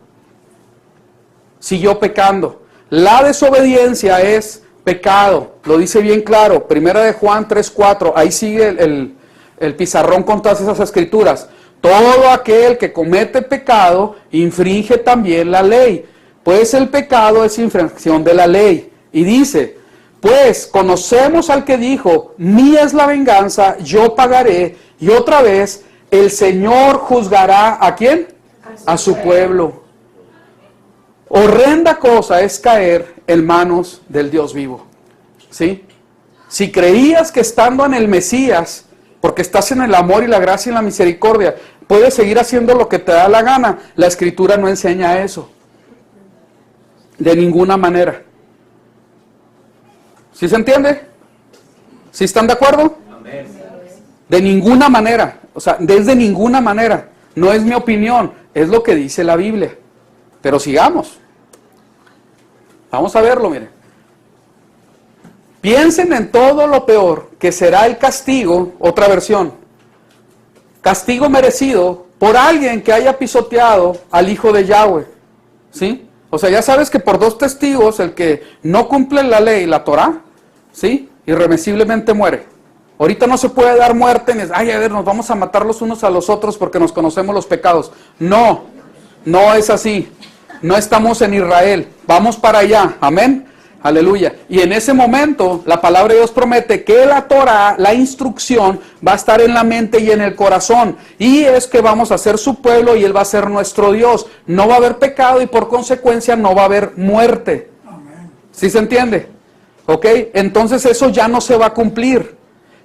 Siguió pecando. La desobediencia es pecado, lo dice bien claro, 1 de Juan 3:4, ahí sigue el pizarrón con todas esas escrituras. Todo aquel que comete pecado infringe también la ley, pues el pecado es infracción de la ley. Y dice, pues conocemos al que dijo, mía es la venganza, yo pagaré, y otra vez el Señor juzgará ¿a quién? A su pueblo. Horrenda cosa es caer en manos del Dios vivo. ¿Sí? Si creías que estando en el Mesías, porque estás en el amor y la gracia y la misericordia, puedes seguir haciendo lo que te da la gana, la Escritura no enseña eso. De ninguna manera. ¿Sí se entiende? ¿Sí están de acuerdo? Amén. De ninguna manera. O sea, desde ninguna manera. No es mi opinión, es lo que dice la Biblia. Pero sigamos. Vamos a verlo, miren. Piensen en todo lo peor que será el castigo, otra versión. Castigo merecido por alguien que haya pisoteado al Hijo de Yahweh. ¿Sí? O sea, ya sabes que por 2 testigos, el que no cumple la ley, la Torah, ¿sí? Irremisiblemente muere. Ahorita no se puede dar muerte, ni, a ver, nos vamos a matar los unos a los otros porque nos conocemos los pecados. No, no es así. No estamos en Israel, vamos para allá, amén, aleluya. Y en ese momento, la palabra de Dios promete que la Torah, la instrucción, va a estar en la mente y en el corazón. Y es que vamos a ser su pueblo y Él va a ser nuestro Dios. No va a haber pecado y por consecuencia no va a haber muerte. ¿Sí se entiende? ¿Ok? Entonces eso ya no se va a cumplir.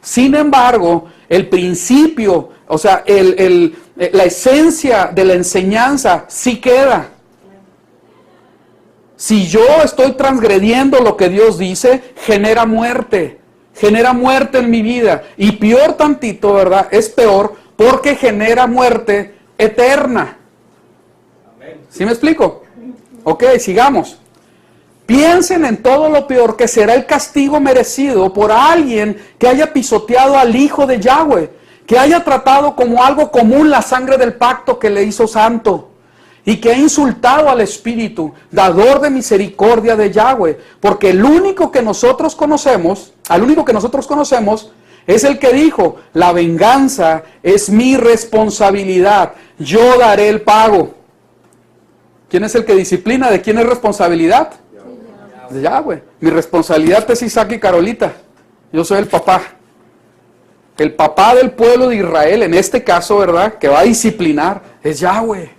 Sin embargo, el principio, o sea, la esencia de la enseñanza sí queda. Si yo estoy transgrediendo lo que Dios dice, genera muerte en mi vida. Y peor tantito, ¿verdad? Es peor porque genera muerte eterna. ¿Sí me explico? Ok, sigamos. Piensen en todo lo peor que será el castigo merecido por alguien que haya pisoteado al Hijo de Yahweh, que haya tratado como algo común la sangre del pacto que le hizo santo, y que ha insultado al Espíritu, dador de misericordia de Yahweh, porque al único que nosotros conocemos, es el que dijo, la venganza es mi responsabilidad, yo daré el pago. ¿Quién es el que disciplina? ¿De quién es responsabilidad? De Yahweh. Mi responsabilidad es Isaac y Carolita. Yo soy el papá. El papá del pueblo de Israel, en este caso, ¿verdad? Que va a disciplinar, es Yahweh.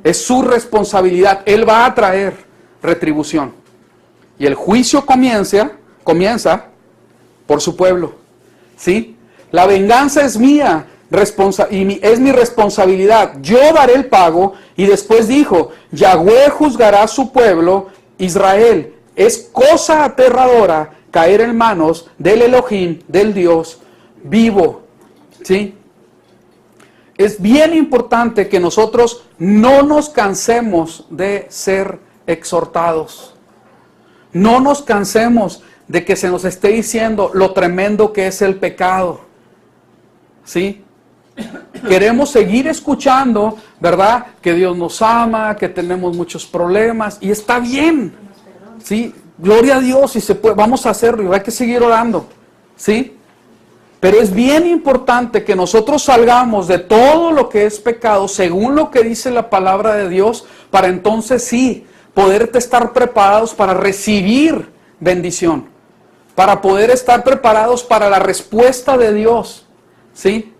Es su responsabilidad. Él va a traer retribución. Y el juicio comienza por su pueblo. ¿Sí? La venganza es mía. Es mi responsabilidad. Yo daré el pago. Y después dijo, Yahweh juzgará a su pueblo, Israel. Es cosa aterradora caer en manos del Elohim, del Dios vivo. ¿Sí? Es bien importante que nosotros no nos cansemos de ser exhortados. No nos cansemos de que se nos esté diciendo lo tremendo que es el pecado. ¿Sí? Queremos seguir escuchando, ¿verdad? Que Dios nos ama, que tenemos muchos problemas, y está bien. ¿Sí? Gloria a Dios, y se puede, vamos a hacerlo, y hay que seguir orando. ¿Sí? Pero es bien importante que nosotros salgamos de todo lo que es pecado, según lo que dice la palabra de Dios, para entonces sí, poder estar preparados para recibir bendición, para poder estar preparados para la respuesta de Dios, ¿sí?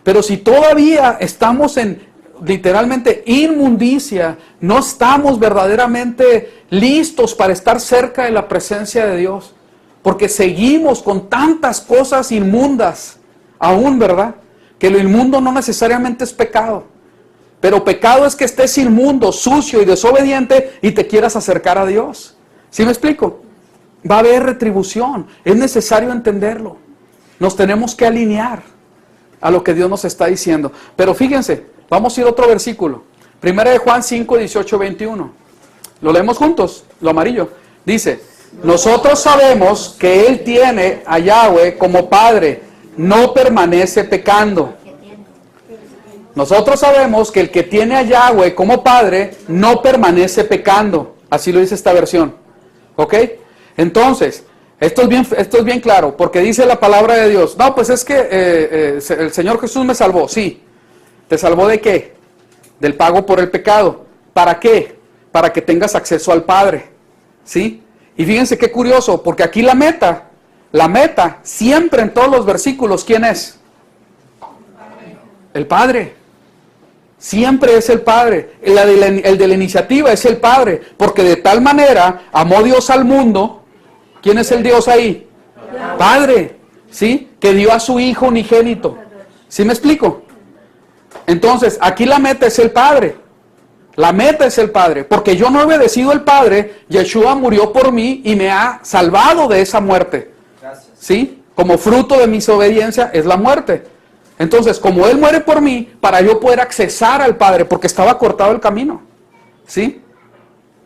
Pero si todavía estamos en literalmente inmundicia, no estamos verdaderamente listos para estar cerca de la presencia de Dios, porque seguimos con tantas cosas inmundas, aún, ¿verdad? Que lo inmundo no necesariamente es pecado, pero pecado es que estés inmundo, sucio y desobediente y te quieras acercar a Dios. ¿Sí me explico? Va a haber retribución, es necesario entenderlo. Nos tenemos que alinear a lo que Dios nos está diciendo. Pero fíjense, vamos a ir a otro versículo. Primera de Juan 5, 18, 21. Lo leemos juntos, lo amarillo. Dice, nosotros sabemos que Él tiene a Yahweh como Padre, no permanece pecando. Nosotros sabemos que el que tiene a Yahweh como Padre, no permanece pecando. Así lo dice esta versión. ¿Ok? Entonces, esto es bien claro, porque dice la palabra de Dios. No, pues es que el Señor Jesús me salvó. Sí. ¿Te salvó de qué? Del pago por el pecado. ¿Para qué? Para que tengas acceso al Padre. ¿Sí? Y fíjense qué curioso, porque aquí la meta, siempre en todos los versículos, ¿quién es? El Padre. Siempre es el Padre. El de la iniciativa es el Padre, porque de tal manera amó Dios al mundo. ¿Quién es el Dios ahí? Padre, ¿sí? Que dio a su Hijo unigénito. ¿Sí me explico? Entonces, aquí la meta es el Padre. La meta es el Padre, porque yo no he obedecido al Padre, Yeshua murió por mí y me ha salvado de esa muerte. ¿Sí? Como fruto de mi desobediencia es la muerte. Entonces, como Él muere por mí, para yo poder accesar al Padre, porque estaba cortado el camino. ¿Sí?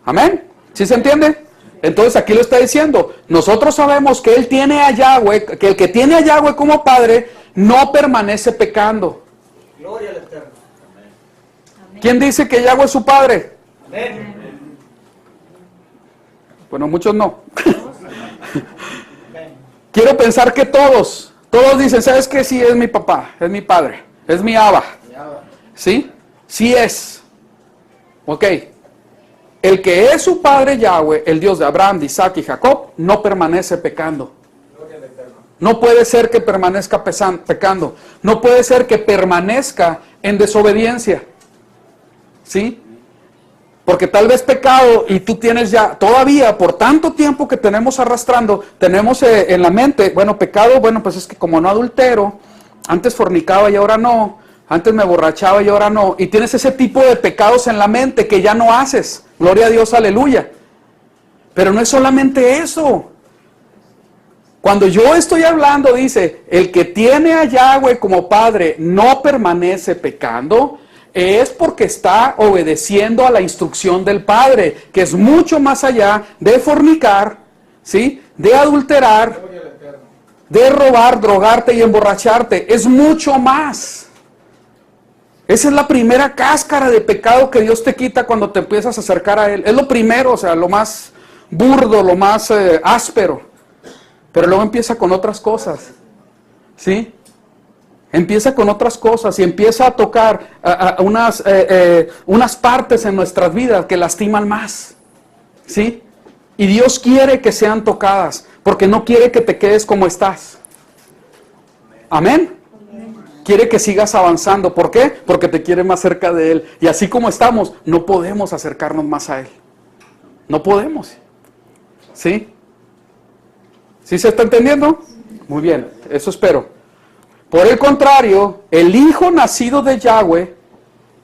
¿Amén? ¿Sí se entiende? Entonces aquí lo está diciendo, nosotros sabemos que Él tiene a Yahweh, que el que tiene a Yahweh como Padre, no permanece pecando. Gloria al Eterno. ¿Quién dice que Yahweh es su Padre? Amén. Bueno, muchos no. Quiero pensar que todos dicen, ¿sabes qué? Sí, es mi papá, es mi padre, es mi Abba. ¿Sí? Sí es. Ok. El que es su Padre Yahweh, el Dios de Abraham, de Isaac y Jacob, no permanece pecando. No puede ser que permanezca pecando. No puede ser que permanezca en desobediencia. ¿Sí? Porque tal vez pecado y tú tienes ya, todavía por tanto tiempo que tenemos arrastrando, tenemos en la mente, bueno, pecado, bueno, pues es que como no adultero, antes fornicaba y ahora no, antes me borrachaba y ahora no, y tienes ese tipo de pecados en la mente que ya no haces, gloria a Dios, aleluya. Pero no es solamente eso. Cuando yo estoy hablando, dice, el que tiene a Yahweh como Padre no permanece pecando. Es porque está obedeciendo a la instrucción del Padre, que es mucho más allá de fornicar, ¿sí? De adulterar, de robar, drogarte y emborracharte. Es mucho más. Esa es la primera cáscara de pecado que Dios te quita cuando te empiezas a acercar a Él. Es lo primero, o sea, lo más burdo, lo más áspero. Pero luego empieza con otras cosas, ¿sí? Empieza con otras cosas y empieza a tocar unas partes en nuestras vidas que lastiman más, ¿sí? Y Dios quiere que sean tocadas, porque no quiere que te quedes como estás. Amén. Quiere que sigas avanzando. ¿Por qué? Porque te quiere más cerca de Él. Y así como estamos, no podemos acercarnos más a Él. No podemos. ¿Sí? ¿Sí se está entendiendo? Muy bien, eso espero. Por el contrario, el Hijo nacido de Yahweh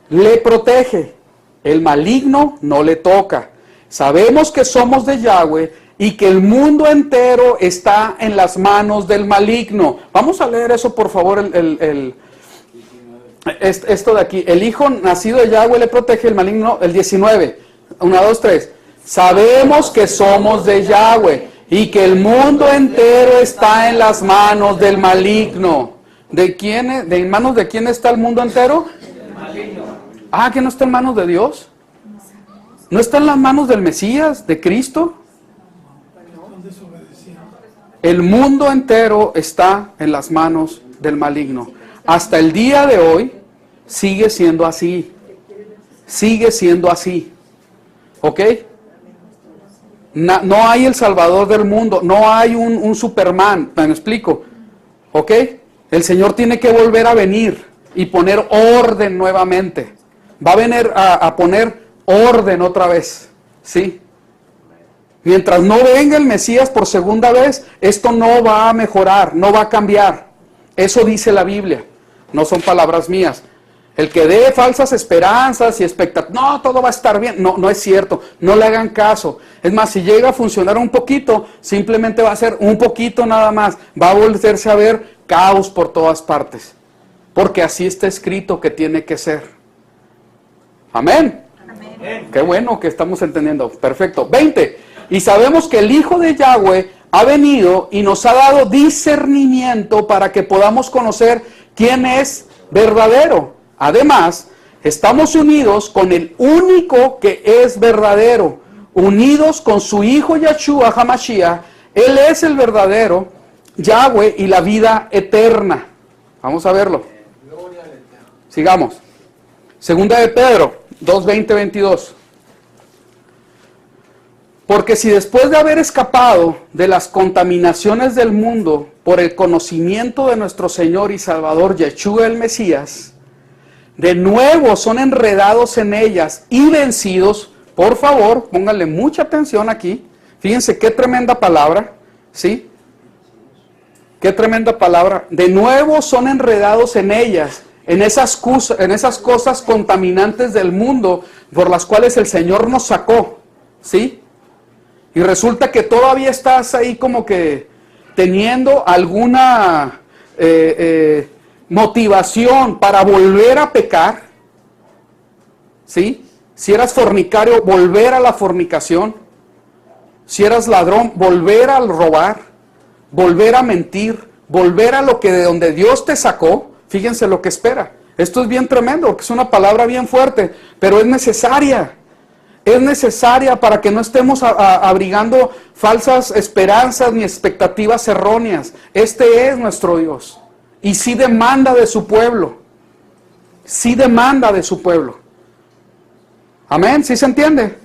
le protege. El maligno no le toca. Sabemos que somos de Yahweh y que el mundo entero está en las manos del maligno. Vamos a leer eso, por favor, esto de aquí. El Hijo nacido de Yahweh le protege, el maligno, el 19. 1, 2, 3. Sabemos que somos de Yahweh y que el mundo entero está en las manos del maligno. ¿De quién? ¿De manos de quién está el mundo entero? El maligno. Ah, ¿que no está en manos de Dios? ¿No está en las manos del Mesías, de Cristo? El mundo entero está en las manos del maligno. Hasta el día de hoy sigue siendo así. Sigue siendo así. ¿Ok? No hay el Salvador del mundo. No hay un Superman. ¿Me explico? ¿Ok? El Señor tiene que volver a venir y poner orden nuevamente. Va a venir a poner orden otra vez. ¿Sí? Mientras no venga el Mesías por segunda vez, esto no va a mejorar, no va a cambiar. Eso dice la Biblia, no son palabras mías. El que dé falsas esperanzas y expectativas, no, todo va a estar bien. No, no es cierto, no le hagan caso. Es más, si llega a funcionar un poquito, simplemente va a ser un poquito nada más. Va a volverse a ver caos por todas partes. Porque así está escrito que tiene que ser. Amén. Amén. Qué bueno que estamos entendiendo. Perfecto. 20. Y sabemos que el Hijo de Yahweh ha venido y nos ha dado discernimiento para que podamos conocer quién es verdadero. Además, estamos unidos con el único que es verdadero, unidos con su Hijo Yahshua HaMashiach. Él es el verdadero Yahweh y la vida eterna. Vamos a verlo. Sigamos. Segunda de Pedro 2:20-22. Porque si después de haber escapado de las contaminaciones del mundo por el conocimiento de nuestro Señor y Salvador Yeshua el Mesías, de nuevo son enredados en ellas y vencidos, por favor, pónganle mucha atención aquí. Fíjense qué tremenda palabra, ¿sí? Qué tremenda palabra. De nuevo son enredados en ellas, en esas cosas contaminantes del mundo por las cuales el Señor nos sacó, ¿sí? Y resulta que todavía estás ahí como que teniendo alguna motivación para volver a pecar, ¿sí? Si eras fornicario, volver a la fornicación. Si eras ladrón, volver a robar, volver a mentir, volver a lo que de donde Dios te sacó. Fíjense lo que espera. Esto es bien tremendo, porque es una palabra bien fuerte, pero es necesaria. Es necesaria para que no estemos abrigando falsas esperanzas ni expectativas erróneas. Este es nuestro Dios. Y sí demanda de su pueblo. Sí demanda de su pueblo. Amén, ¿sí se entiende?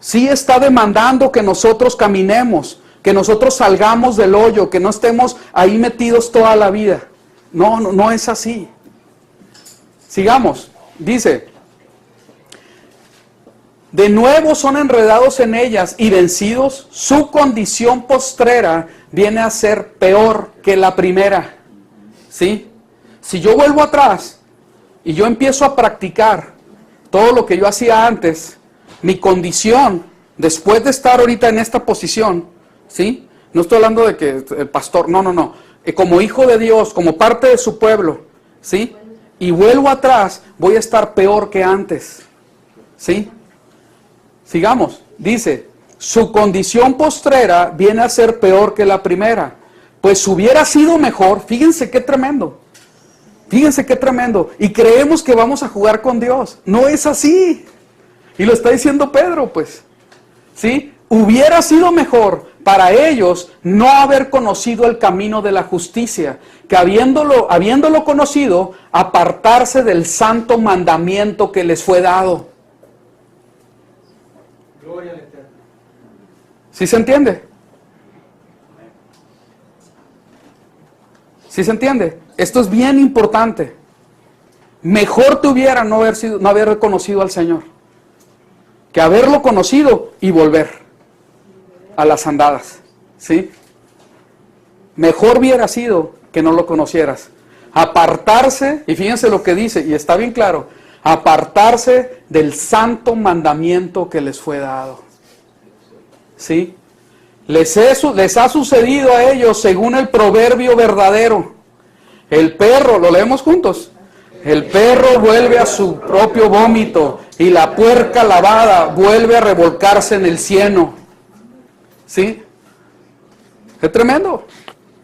Sí está demandando que nosotros caminemos, que nosotros salgamos del hoyo, que no estemos ahí metidos toda la vida. No es así. Sigamos. Dice: de nuevo son enredados en ellas y vencidos, su condición postrera viene a ser peor que la primera. ¿Sí? Si yo vuelvo atrás y yo empiezo a practicar todo lo que yo hacía antes, mi condición, después de estar ahorita en esta posición, ¿sí? No estoy hablando de que el pastor, no. Como hijo de Dios, como parte de su pueblo, ¿sí? y vuelvo atrás, voy a estar peor que antes. ¿Sí? Sigamos. Dice, su condición postrera viene a ser peor que la primera. Pues hubiera sido mejor. Fíjense qué tremendo. Fíjense qué tremendo. Y creemos que vamos a jugar con Dios. No es así. Y lo está diciendo Pedro, pues. ¿Sí? Hubiera sido mejor para ellos no haber conocido el camino de la justicia, que habiéndolo conocido, apartarse del santo mandamiento que les fue dado. Gloria al Eterno. ¿Sí se entiende? ¿Sí se entiende? Esto es bien importante. Mejor te hubiera no haber conocido al Señor, que haberlo conocido y volver a las andadas, ¿sí? Mejor hubiera sido que no lo conocieras. Apartarse, y fíjense lo que dice, y está bien claro, apartarse del santo mandamiento que les fue dado. ¿Sí? Les ha sucedido a ellos según el proverbio verdadero. El perro, lo leemos juntos. El perro vuelve a su propio vómito y la puerca lavada vuelve a revolcarse en el cieno. ¿Sí? Es tremendo.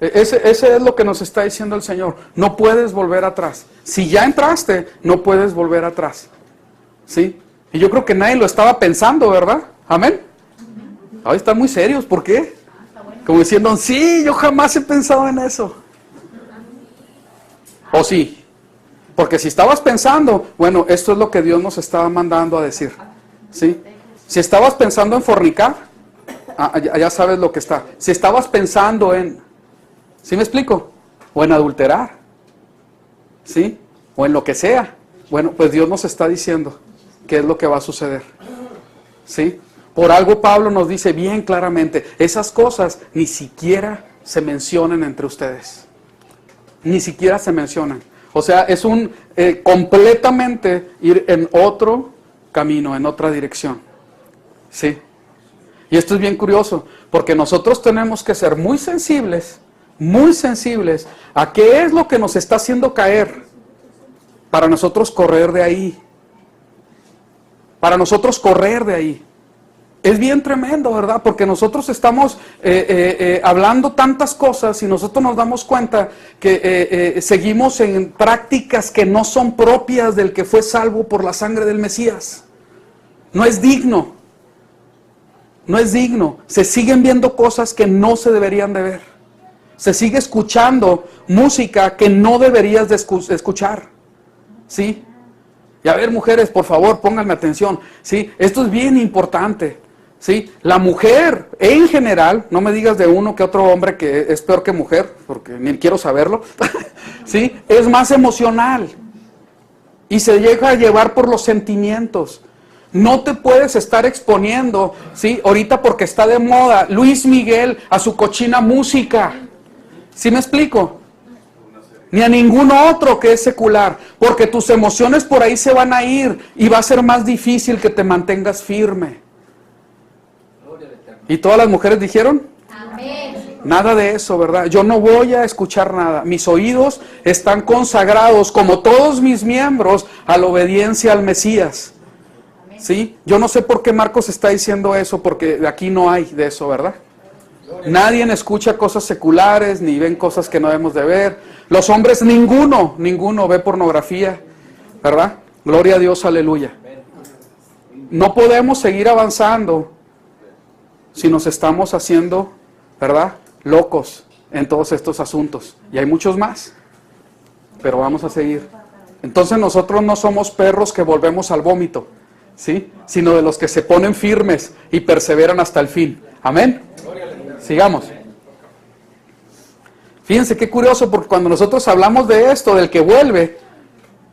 Ese es lo que nos está diciendo el Señor. No puedes volver atrás. Si ya entraste, no puedes volver atrás. ¿Sí? Y yo creo que nadie lo estaba pensando, ¿verdad? Amén. Ahí están muy serios. ¿Por qué? Como diciendo, sí, yo jamás he pensado en eso. ¿O sí? Porque si estabas pensando, bueno, esto es lo que Dios nos estaba mandando a decir. ¿Sí? Si estabas pensando en fornicar, ya sabes lo que está. Si estabas pensando en, ¿sí me explico? O en adulterar, ¿sí? O en lo que sea. Bueno, pues Dios nos está diciendo qué es lo que va a suceder, ¿sí? Por algo Pablo nos dice bien claramente, esas cosas ni siquiera se mencionan entre ustedes. Ni siquiera se mencionan. O sea, es un completamente ir en otro camino, en otra dirección, ¿sí? Y esto es bien curioso, porque nosotros tenemos que ser muy sensibles a qué es lo que nos está haciendo caer, para nosotros correr de ahí. Para nosotros correr de ahí. Es bien tremendo, ¿verdad? Porque nosotros estamos hablando tantas cosas y nosotros nos damos cuenta que seguimos en prácticas que no son propias del que fue salvo por la sangre del Mesías. No es digno. No es digno. Se siguen viendo cosas que no se deberían de ver. Se sigue escuchando música que no deberías de escuchar. ¿Sí? Y a ver, mujeres, por favor, pónganme atención. ¿Sí? Esto es bien importante. ¿Sí? La mujer, en general, no me digas de uno que otro hombre que es peor que mujer, porque ni quiero saberlo. ¿Sí? Es más emocional. Y se llega a llevar por los sentimientos. No te puedes estar exponiendo, ¿sí? Ahorita porque está de moda Luis Miguel a su cochina música. ¿Sí me explico? Ni a ningún otro que es secular, porque tus emociones por ahí se van a ir y va a ser más difícil que te mantengas firme. ¿Y todas las mujeres dijeron? Amén. Nada de eso, ¿verdad? Yo no voy a escuchar nada. Mis oídos están consagrados, como todos mis miembros, a la obediencia al Mesías. ¿Sí? Yo no sé por qué Marcos está diciendo eso, porque aquí no hay de eso, ¿verdad? Nadie escucha cosas seculares, ni ven cosas que no debemos de ver. Los hombres, ninguno ve pornografía, ¿verdad? Gloria a Dios, aleluya. No podemos seguir avanzando si nos estamos haciendo, ¿verdad?, locos en todos estos asuntos. Y hay muchos más, pero vamos a seguir. Entonces nosotros no somos perros que volvemos al vómito, ¿sí? Sino de los que se ponen firmes y perseveran hasta el fin. Amén. Sigamos. Fíjense qué curioso, porque cuando nosotros hablamos de esto, del que vuelve,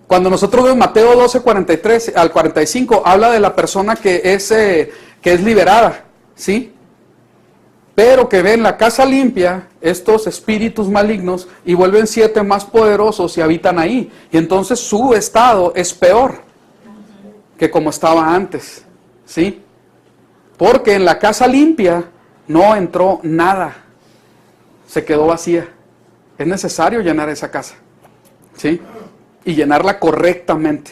cuando nosotros vemos Mateo 12, 43 al 45, habla de la persona que es liberada, ¿sí? Pero que ven la casa limpia, estos espíritus malignos, y vuelven 7 más poderosos y habitan ahí. Y entonces su estado es peor que como estaba antes, ¿sí? Porque en la casa limpia no entró nada, se quedó vacía. Es necesario llenar esa casa, ¿sí? y llenarla correctamente.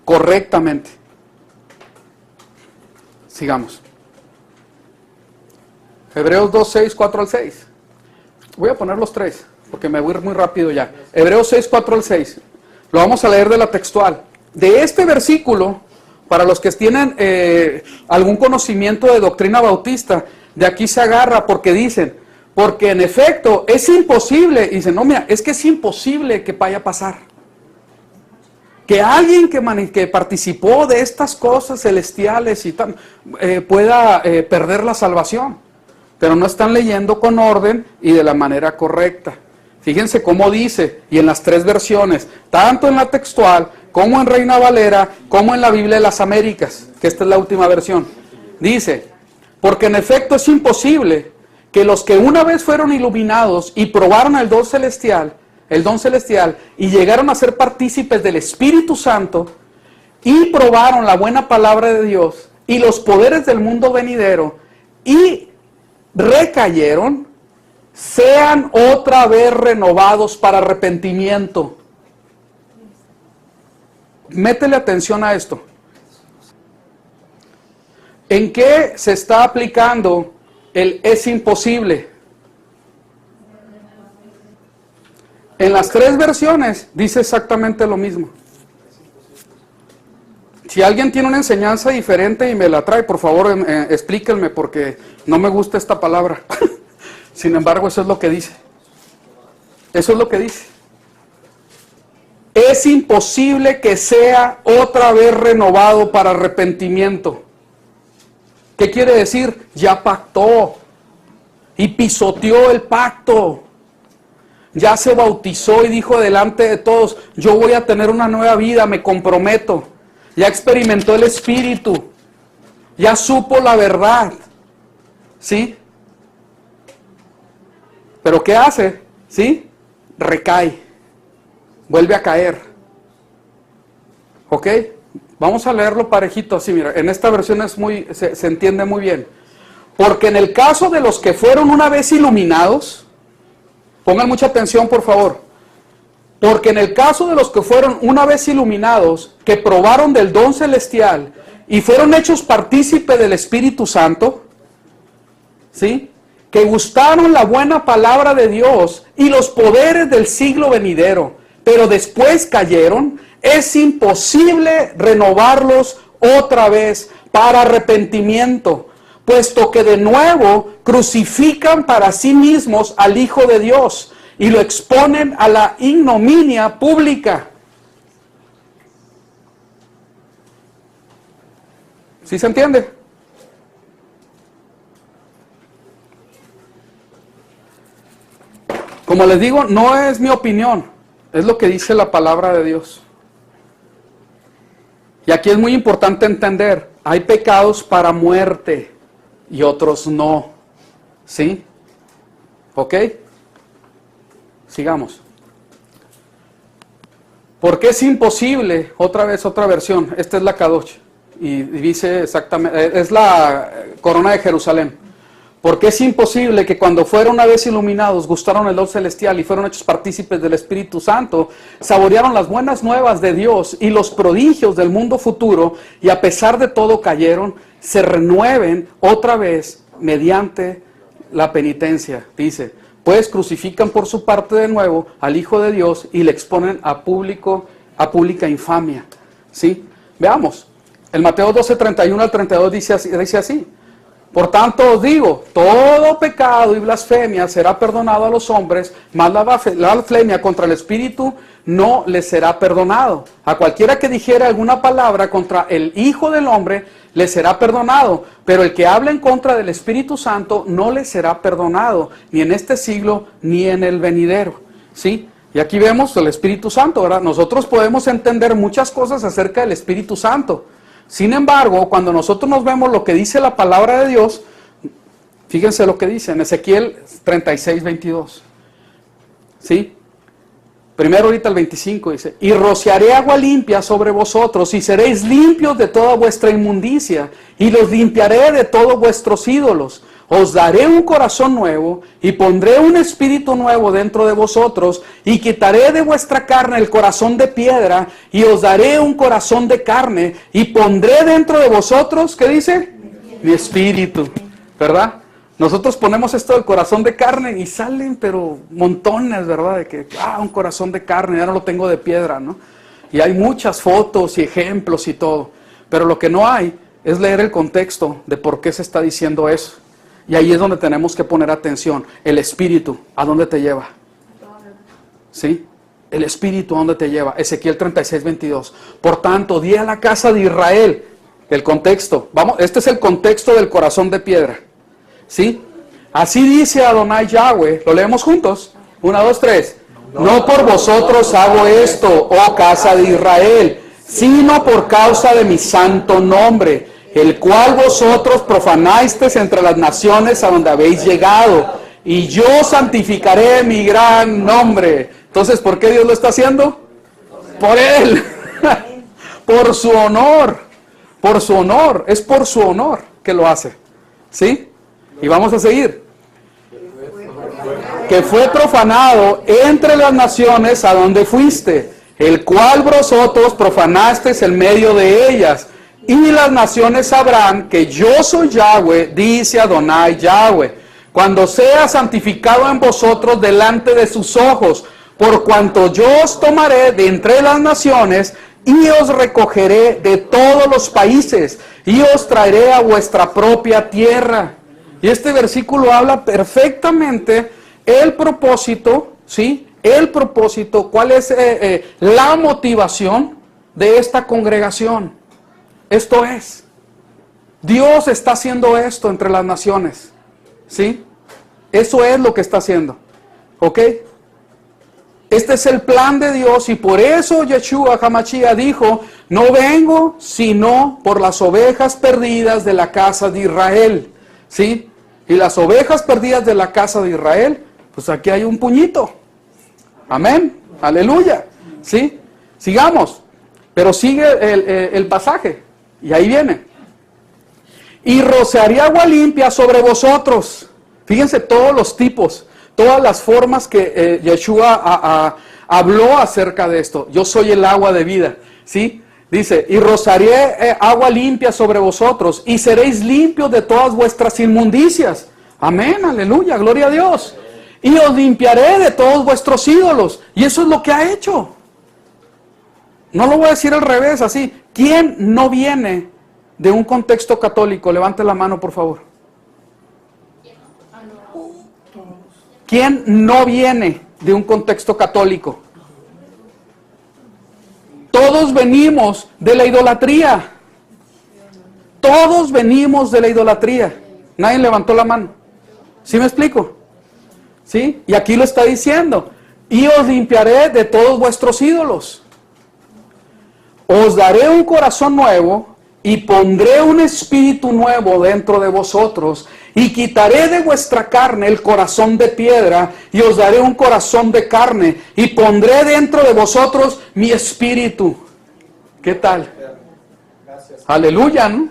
Correctamente. Sigamos. Hebreos 2, 6, 4 al 6. Voy a poner los tres, porque me voy a ir muy rápido ya. Hebreos 6, 4 al 6. Lo vamos a leer de la textual. De este versículo, para los que tienen algún conocimiento de doctrina bautista, de aquí se agarra porque dicen, porque en efecto es imposible, y dicen, no, mira, es que es imposible que vaya a pasar. Que alguien que participó de estas cosas celestiales y pueda perder la salvación. Pero no están leyendo con orden y de la manera correcta. Fíjense cómo dice, y en las tres versiones, tanto en la textual, como en Reina Valera, como en la Biblia de las Américas, que esta es la última versión. Dice, porque en efecto es imposible que los que una vez fueron iluminados y probaron el don celestial, y llegaron a ser partícipes del Espíritu Santo, y probaron la buena palabra de Dios, y los poderes del mundo venidero, y recayeron, sean otra vez renovados para arrepentimiento. Métele atención a esto. ¿En qué se está aplicando el es imposible? En las tres versiones dice exactamente lo mismo. Si alguien tiene una enseñanza diferente y me la trae, por favor explíquenme, porque no me gusta esta palabra. Sin embargo, eso es lo que dice. Eso es lo que dice. Es imposible que sea otra vez renovado para arrepentimiento. ¿Qué quiere decir? Ya pactó y pisoteó el pacto. Ya se bautizó y dijo delante de todos, yo voy a tener una nueva vida, me comprometo. Ya experimentó el Espíritu. Ya supo la verdad. ¿Sí? Pero ¿qué hace? ¿Sí? Recae. Vuelve a caer. ¿Ok? Vamos a leerlo parejito así, mira. En esta versión se entiende muy bien. Porque en el caso de los que fueron una vez iluminados, pongan mucha atención por favor. Porque en el caso de los que fueron una vez iluminados, que probaron del don celestial y fueron hechos partícipe del Espíritu Santo, ¿sí? Que gustaron la buena palabra de Dios y los poderes del siglo venidero, pero después cayeron, es imposible renovarlos otra vez para arrepentimiento, puesto que de nuevo crucifican para sí mismos al Hijo de Dios y lo exponen a la ignominia pública. ¿Sí se entiende? Como les digo, no es mi opinión, es lo que dice la palabra de Dios. Y aquí es muy importante entender, hay pecados para muerte y otros no. ¿Sí? ¿Ok? Sigamos. Porque es imposible, otra vez, otra versión, esta es la Kadosh, y dice exactamente, es la corona de Jerusalén. Porque es imposible que cuando fueron una vez iluminados, gustaron el don celestial y fueron hechos partícipes del Espíritu Santo, saborearon las buenas nuevas de Dios y los prodigios del mundo futuro, y a pesar de todo cayeron, se renueven otra vez mediante la penitencia. Dice, pues crucifican por su parte de nuevo al Hijo de Dios y le exponen a pública infamia. ¿Sí? Veamos, el Mateo 12, 31 al 32 dice así. Por tanto os digo, todo pecado y blasfemia será perdonado a los hombres, mas la blasfemia contra el Espíritu no les será perdonado. A cualquiera que dijera alguna palabra contra el Hijo del Hombre, le será perdonado. Pero el que habla en contra del Espíritu Santo no le será perdonado, ni en este siglo, ni en el venidero. ¿Sí? Y aquí vemos el Espíritu Santo, ¿verdad? Nosotros podemos entender muchas cosas acerca del Espíritu Santo. Sin embargo, cuando nosotros nos vemos lo que dice la palabra de Dios, fíjense lo que dice en Ezequiel 36, 22. ¿Sí? Primero ahorita el 25 dice, y rociaré agua limpia sobre vosotros, y seréis limpios de toda vuestra inmundicia, y los limpiaré de todos vuestros ídolos, os daré un corazón nuevo y pondré un espíritu nuevo dentro de vosotros y quitaré de vuestra carne el corazón de piedra y os daré un corazón de carne y pondré dentro de vosotros, ¿qué dice? Mi espíritu, ¿verdad? Nosotros ponemos esto del corazón de carne y salen pero montones, ¿verdad? De que, un corazón de carne, ya no lo tengo de piedra, ¿no? Y hay muchas fotos y ejemplos y todo, pero lo que no hay es leer el contexto de por qué se está diciendo eso. Y ahí es donde tenemos que poner atención. El espíritu, ¿a dónde te lleva? ¿Sí? El espíritu, ¿a dónde te lleva? Ezequiel 36:22. Por tanto, di a la casa de Israel, el contexto. Vamos, este es el contexto del corazón de piedra. ¿Sí? Así dice Adonai Yahweh. ¿Lo leemos juntos? 1, 2, 3. No por vosotros hago esto, oh casa de Israel, sino por causa de mi santo nombre, el cual vosotros profanasteis entre las naciones a donde habéis llegado, y yo santificaré mi gran nombre. Entonces, ¿por qué Dios lo está haciendo? Por Él, por su honor, es por su honor que lo hace, ¿sí? Y vamos a seguir. Que fue profanado entre las naciones a donde fuiste, el cual vosotros profanasteis en medio de ellas. Y las naciones sabrán que yo soy Yahweh, dice Adonai Yahweh, cuando sea santificado en vosotros delante de sus ojos, por cuanto yo os tomaré de entre las naciones y os recogeré de todos los países y os traeré a vuestra propia tierra. Y este versículo habla perfectamente el propósito, ¿sí? El propósito, cuál es la motivación de esta congregación. Esto es, Dios está haciendo esto entre las naciones, ¿sí? Eso es lo que está haciendo, ¿ok? Este es el plan de Dios y por eso Yeshua HaMashiach dijo, no vengo sino por las ovejas perdidas de la casa de Israel, ¿sí? Y las ovejas perdidas de la casa de Israel, pues aquí hay un puñito, amén, aleluya, ¿sí? Sigamos, pero sigue el pasaje. Y ahí viene. Y rociaré agua limpia sobre vosotros. Fíjense todos los tipos, todas las formas que Yeshua habló acerca de esto. Yo soy el agua de vida, ¿sí? Dice, y rociaré agua limpia sobre vosotros y seréis limpios de todas vuestras inmundicias. Amén, aleluya, gloria a Dios. Y os limpiaré de todos vuestros ídolos. Y eso es lo que ha hecho. No lo voy a decir al revés, así. ¿Quién no viene de un contexto católico? Levante la mano, por favor. ¿Quién no viene de un contexto católico? Todos venimos de la idolatría. Todos venimos de la idolatría. Nadie levantó la mano. ¿Sí me explico? ¿Sí? Y aquí lo está diciendo. Y os limpiaré de todos vuestros ídolos. Os daré un corazón nuevo y pondré un espíritu nuevo dentro de vosotros y quitaré de vuestra carne el corazón de piedra y os daré un corazón de carne y pondré dentro de vosotros mi espíritu. ¿Qué tal? Aleluya, ¿no?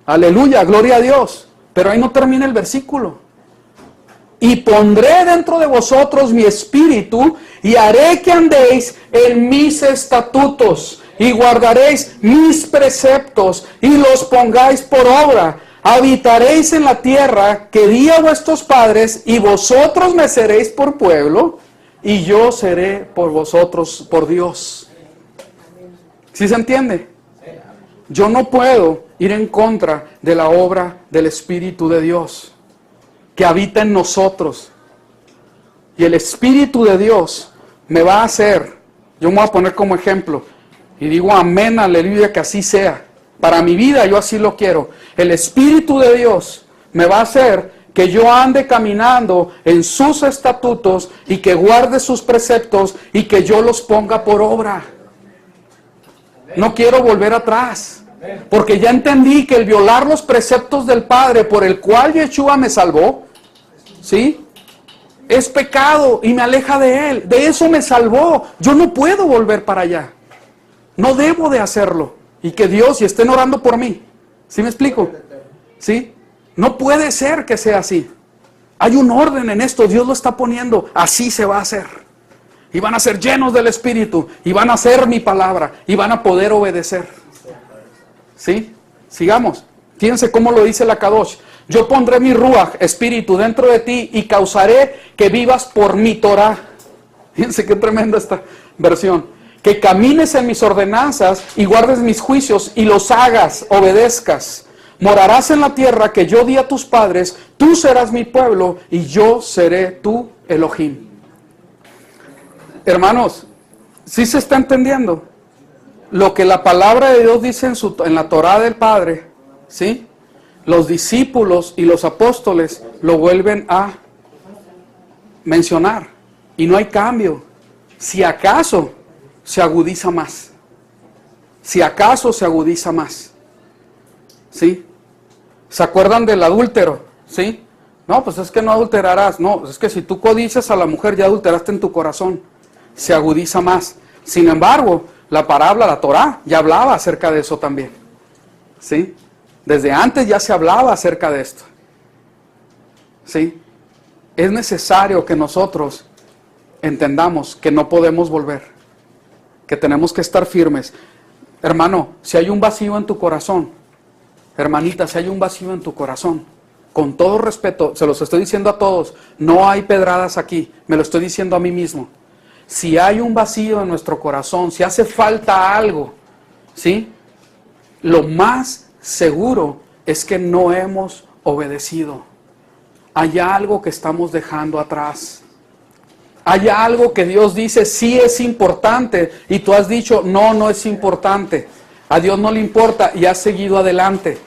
Aleluya, gloria a Dios. Pero ahí no termina el versículo. Y pondré dentro de vosotros mi espíritu y haré que andéis en mis estatutos y guardaréis mis preceptos y los pongáis por obra. Habitaréis en la tierra que di a vuestros padres y vosotros me seréis por pueblo y yo seré por vosotros por Dios. ¿Sí se entiende? Yo no puedo ir en contra de la obra del Espíritu de Dios que habita en nosotros. Y el Espíritu de Dios me va a hacer, yo me voy a poner como ejemplo, y digo amén, aleluya, que así sea. Para mi vida yo así lo quiero. El Espíritu de Dios me va a hacer que yo ande caminando en sus estatutos y que guarde sus preceptos y que yo los ponga por obra. No quiero volver atrás, porque ya entendí que el violar los preceptos del Padre por el cual Yeshua me salvó, ¿sí?, es pecado y me aleja de Él. De eso me salvó. Yo no puedo volver para allá. No debo de hacerlo. Y que Dios, y estén orando por mí. ¿Sí me explico? ¿Sí? No puede ser que sea así. Hay un orden en esto, Dios lo está poniendo, así se va a hacer. Y van a ser llenos del Espíritu, y van a hacer mi palabra, y van a poder obedecer. ¿Sí? Sigamos. Fíjense cómo lo dice la Kadosh. Yo pondré mi Ruach, Espíritu, dentro de ti, y causaré que vivas por mi Torah. Fíjense qué tremenda esta versión. Que camines en mis ordenanzas, y guardes mis juicios, y los hagas, obedezcas. Morarás en la tierra que yo di a tus padres, tú serás mi pueblo y yo seré tu Elohim. Hermanos, ¿sí se está entendiendo? Lo que la palabra de Dios dice en la Torá del Padre, ¿sí? Los discípulos y los apóstoles lo vuelven a mencionar y no hay cambio. Si acaso se agudiza más. Si acaso se agudiza más. ¿Sí? ¿Se acuerdan del adúltero? ¿Sí? No, pues es que no adulterarás. No, es que si tú codicias a la mujer ya adulteraste en tu corazón. Se agudiza más. Sin embargo, la parábola, la Torá, ya hablaba acerca de eso también. ¿Sí? Desde antes ya se hablaba acerca de esto. ¿Sí? Es necesario que nosotros entendamos que no podemos volver. Que tenemos que estar firmes. Hermano, si hay un vacío en tu corazón, hermanita, si hay un vacío en tu corazón, con todo respeto, se los estoy diciendo a todos, no hay pedradas aquí, me lo estoy diciendo a mí mismo. Si hay un vacío en nuestro corazón, si hace falta algo, ¿sí? Lo más seguro es que no hemos obedecido. Hay algo que estamos dejando atrás. Hay algo que Dios dice, sí es importante, y tú has dicho, no, no es importante. A Dios no le importa y has seguido adelante.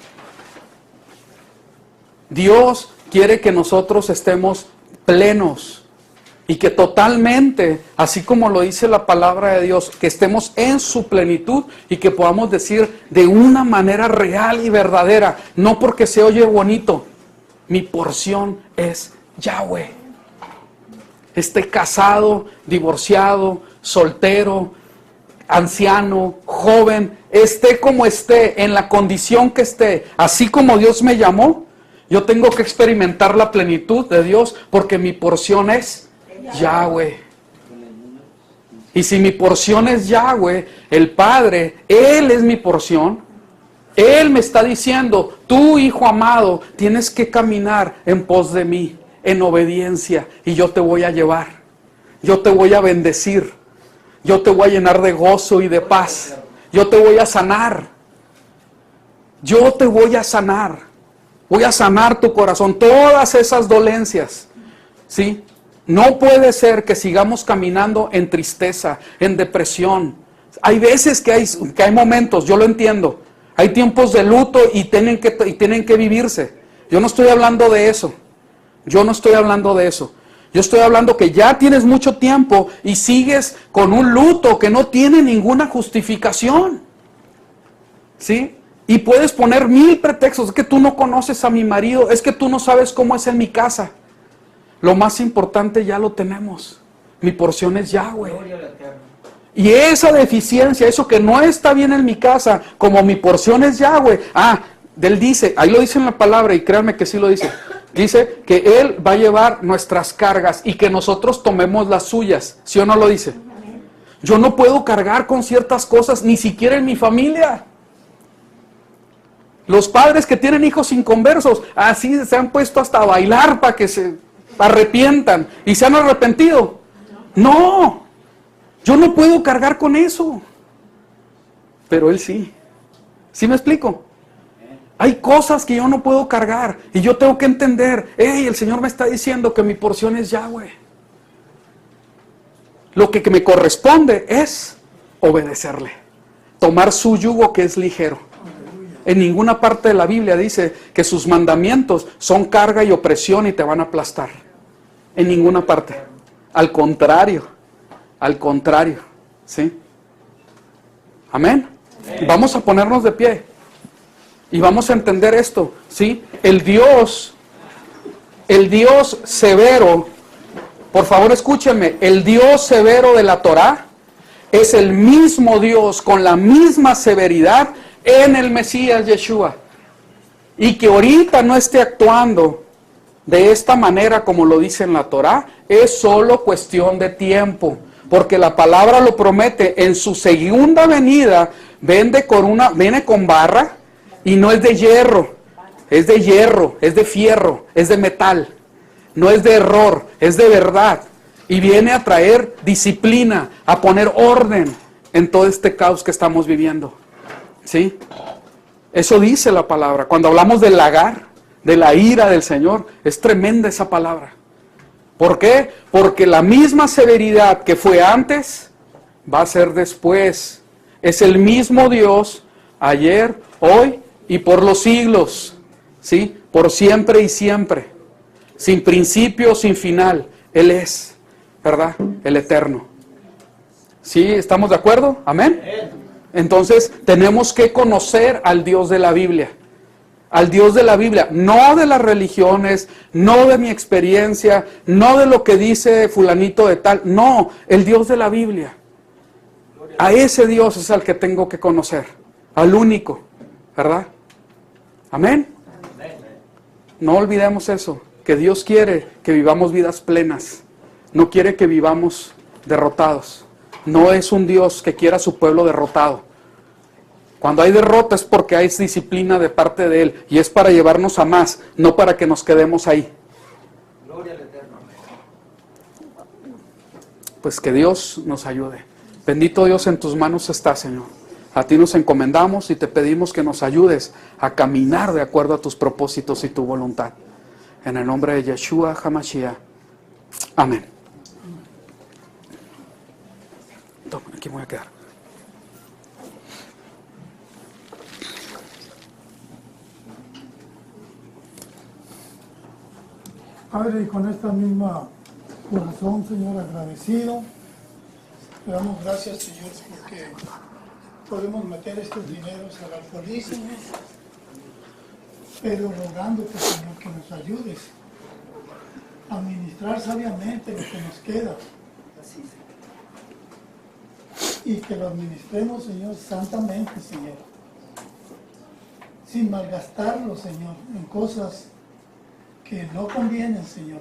Dios quiere que nosotros estemos plenos y que totalmente, así como lo dice la palabra de Dios, que estemos en su plenitud y que podamos decir de una manera real y verdadera, no porque se oye bonito, mi porción es Yahweh. Esté casado, divorciado, soltero, anciano, joven, esté como esté, en la condición que esté, así como Dios me llamó, yo tengo que experimentar la plenitud de Dios porque mi porción es Yahweh. Y si mi porción es Yahweh, el Padre, Él es mi porción, Él me está diciendo, tú hijo amado, tienes que caminar en pos de mí, en obediencia, y yo te voy a llevar, yo te voy a bendecir, yo te voy a llenar de gozo y de paz, yo te voy a sanar, yo te voy a sanar. Voy a sanar tu corazón, todas esas dolencias, ¿sí? No puede ser que sigamos caminando en tristeza, en depresión. Hay veces que hay momentos, yo lo entiendo. Hay tiempos de luto y tienen que vivirse. Yo no estoy hablando de eso. Yo no estoy hablando de eso. Yo estoy hablando que ya tienes mucho tiempo y sigues con un luto que no tiene ninguna justificación. ¿Sí? Y puedes poner 1000 pretextos. Es que tú no conoces a mi marido. Es que tú no sabes cómo es en mi casa. Lo más importante ya lo tenemos. Mi porción es Yahweh. Y esa deficiencia, eso que no está bien en mi casa, como mi porción es Yahweh. Él dice, ahí lo dice en la palabra y créanme que sí lo dice. Dice que Él va a llevar nuestras cargas y que nosotros tomemos las suyas. ¿Sí o no lo dice? Yo no puedo cargar con ciertas cosas, ni siquiera en mi familia. Los padres que tienen hijos inconversos, así se han puesto hasta a bailar para que se arrepientan. ¿Y se han arrepentido? No, yo no puedo cargar con eso. Pero Él sí. ¿Sí me explico? Hay cosas que yo no puedo cargar y yo tengo que entender, el Señor me está diciendo que mi porción es Yahweh. Lo que me corresponde es obedecerle, tomar su yugo que es ligero. En ninguna parte de la Biblia dice que sus mandamientos son carga y opresión y te van a aplastar. En ninguna parte. Al contrario, ¿sí? Amén. Vamos a ponernos de pie. Y vamos a entender esto, ¿sí? El Dios severo, por favor escúchenme, el Dios severo de la Torá es el mismo Dios con la misma severidad en el Mesías Yeshua. y que ahorita no esté actuando de esta manera como lo dice en la Torá, es solo cuestión de tiempo, porque la palabra lo promete. En su segunda venida viene con barra, y no es de hierro, es de fierro, es de metal, no es de error, es de verdad, y viene a traer disciplina, a poner orden en todo este caos que estamos viviendo. ¿Sí? Eso dice la palabra. Cuando hablamos del lagar, de la ira del Señor, es tremenda esa palabra. ¿Por qué? Porque la misma severidad que fue antes, va a ser después. Es el mismo Dios, ayer, hoy y por los siglos. ¿Sí? Por siempre y siempre. Sin principio, sin final. Él es, ¿verdad? El eterno. ¿Sí? ¿Estamos de acuerdo? ¿Amén? Entonces, tenemos que conocer al Dios de la Biblia. Al Dios de la Biblia, no de las religiones, no de mi experiencia, no de lo que dice fulanito de tal, no, el Dios de la Biblia. A ese Dios es al que tengo que conocer, al único, ¿verdad? Amén. No olvidemos eso, que Dios quiere que vivamos vidas plenas, no quiere que vivamos derrotados. No es un Dios que quiera a su pueblo derrotado. Cuando hay derrota es porque hay disciplina de parte de Él, y es para llevarnos a más, no para que nos quedemos ahí. Gloria al Eterno. Pues que Dios nos ayude. Bendito Dios, en tus manos está, Señor. A ti nos encomendamos y te pedimos que nos ayudes a caminar de acuerdo a tus propósitos y tu voluntad. En el nombre de Yeshua HaMashiach. Amén. Toma, aquí me voy a quedar. Padre, y con esta misma corazón, Señor, agradecido, te damos gracias, Señor, porque podemos meter estos dineros al alfolí, Señor, pero rogándote, Señor, que nos ayudes a administrar sabiamente lo que nos queda y que lo administremos, Señor, santamente, Señor, sin malgastarlo, Señor, en cosas que no convienen, Señor,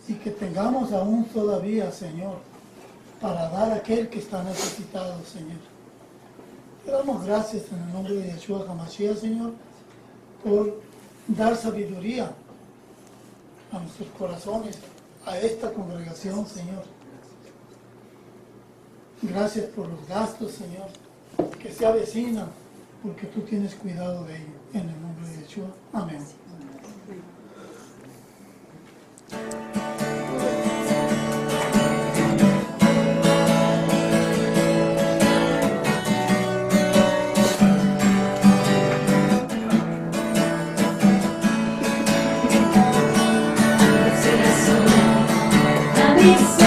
y que tengamos aún todavía, Señor, para dar a aquel que está necesitado, Señor. Te damos gracias en el nombre de Yeshua HaMashiach, Señor, por dar sabiduría a nuestros corazones, a esta congregación, Señor. Gracias por los gastos, Señor, que se avecinan, porque tú tienes cuidado de ellos. En el nombre de Yeshua. Amén. This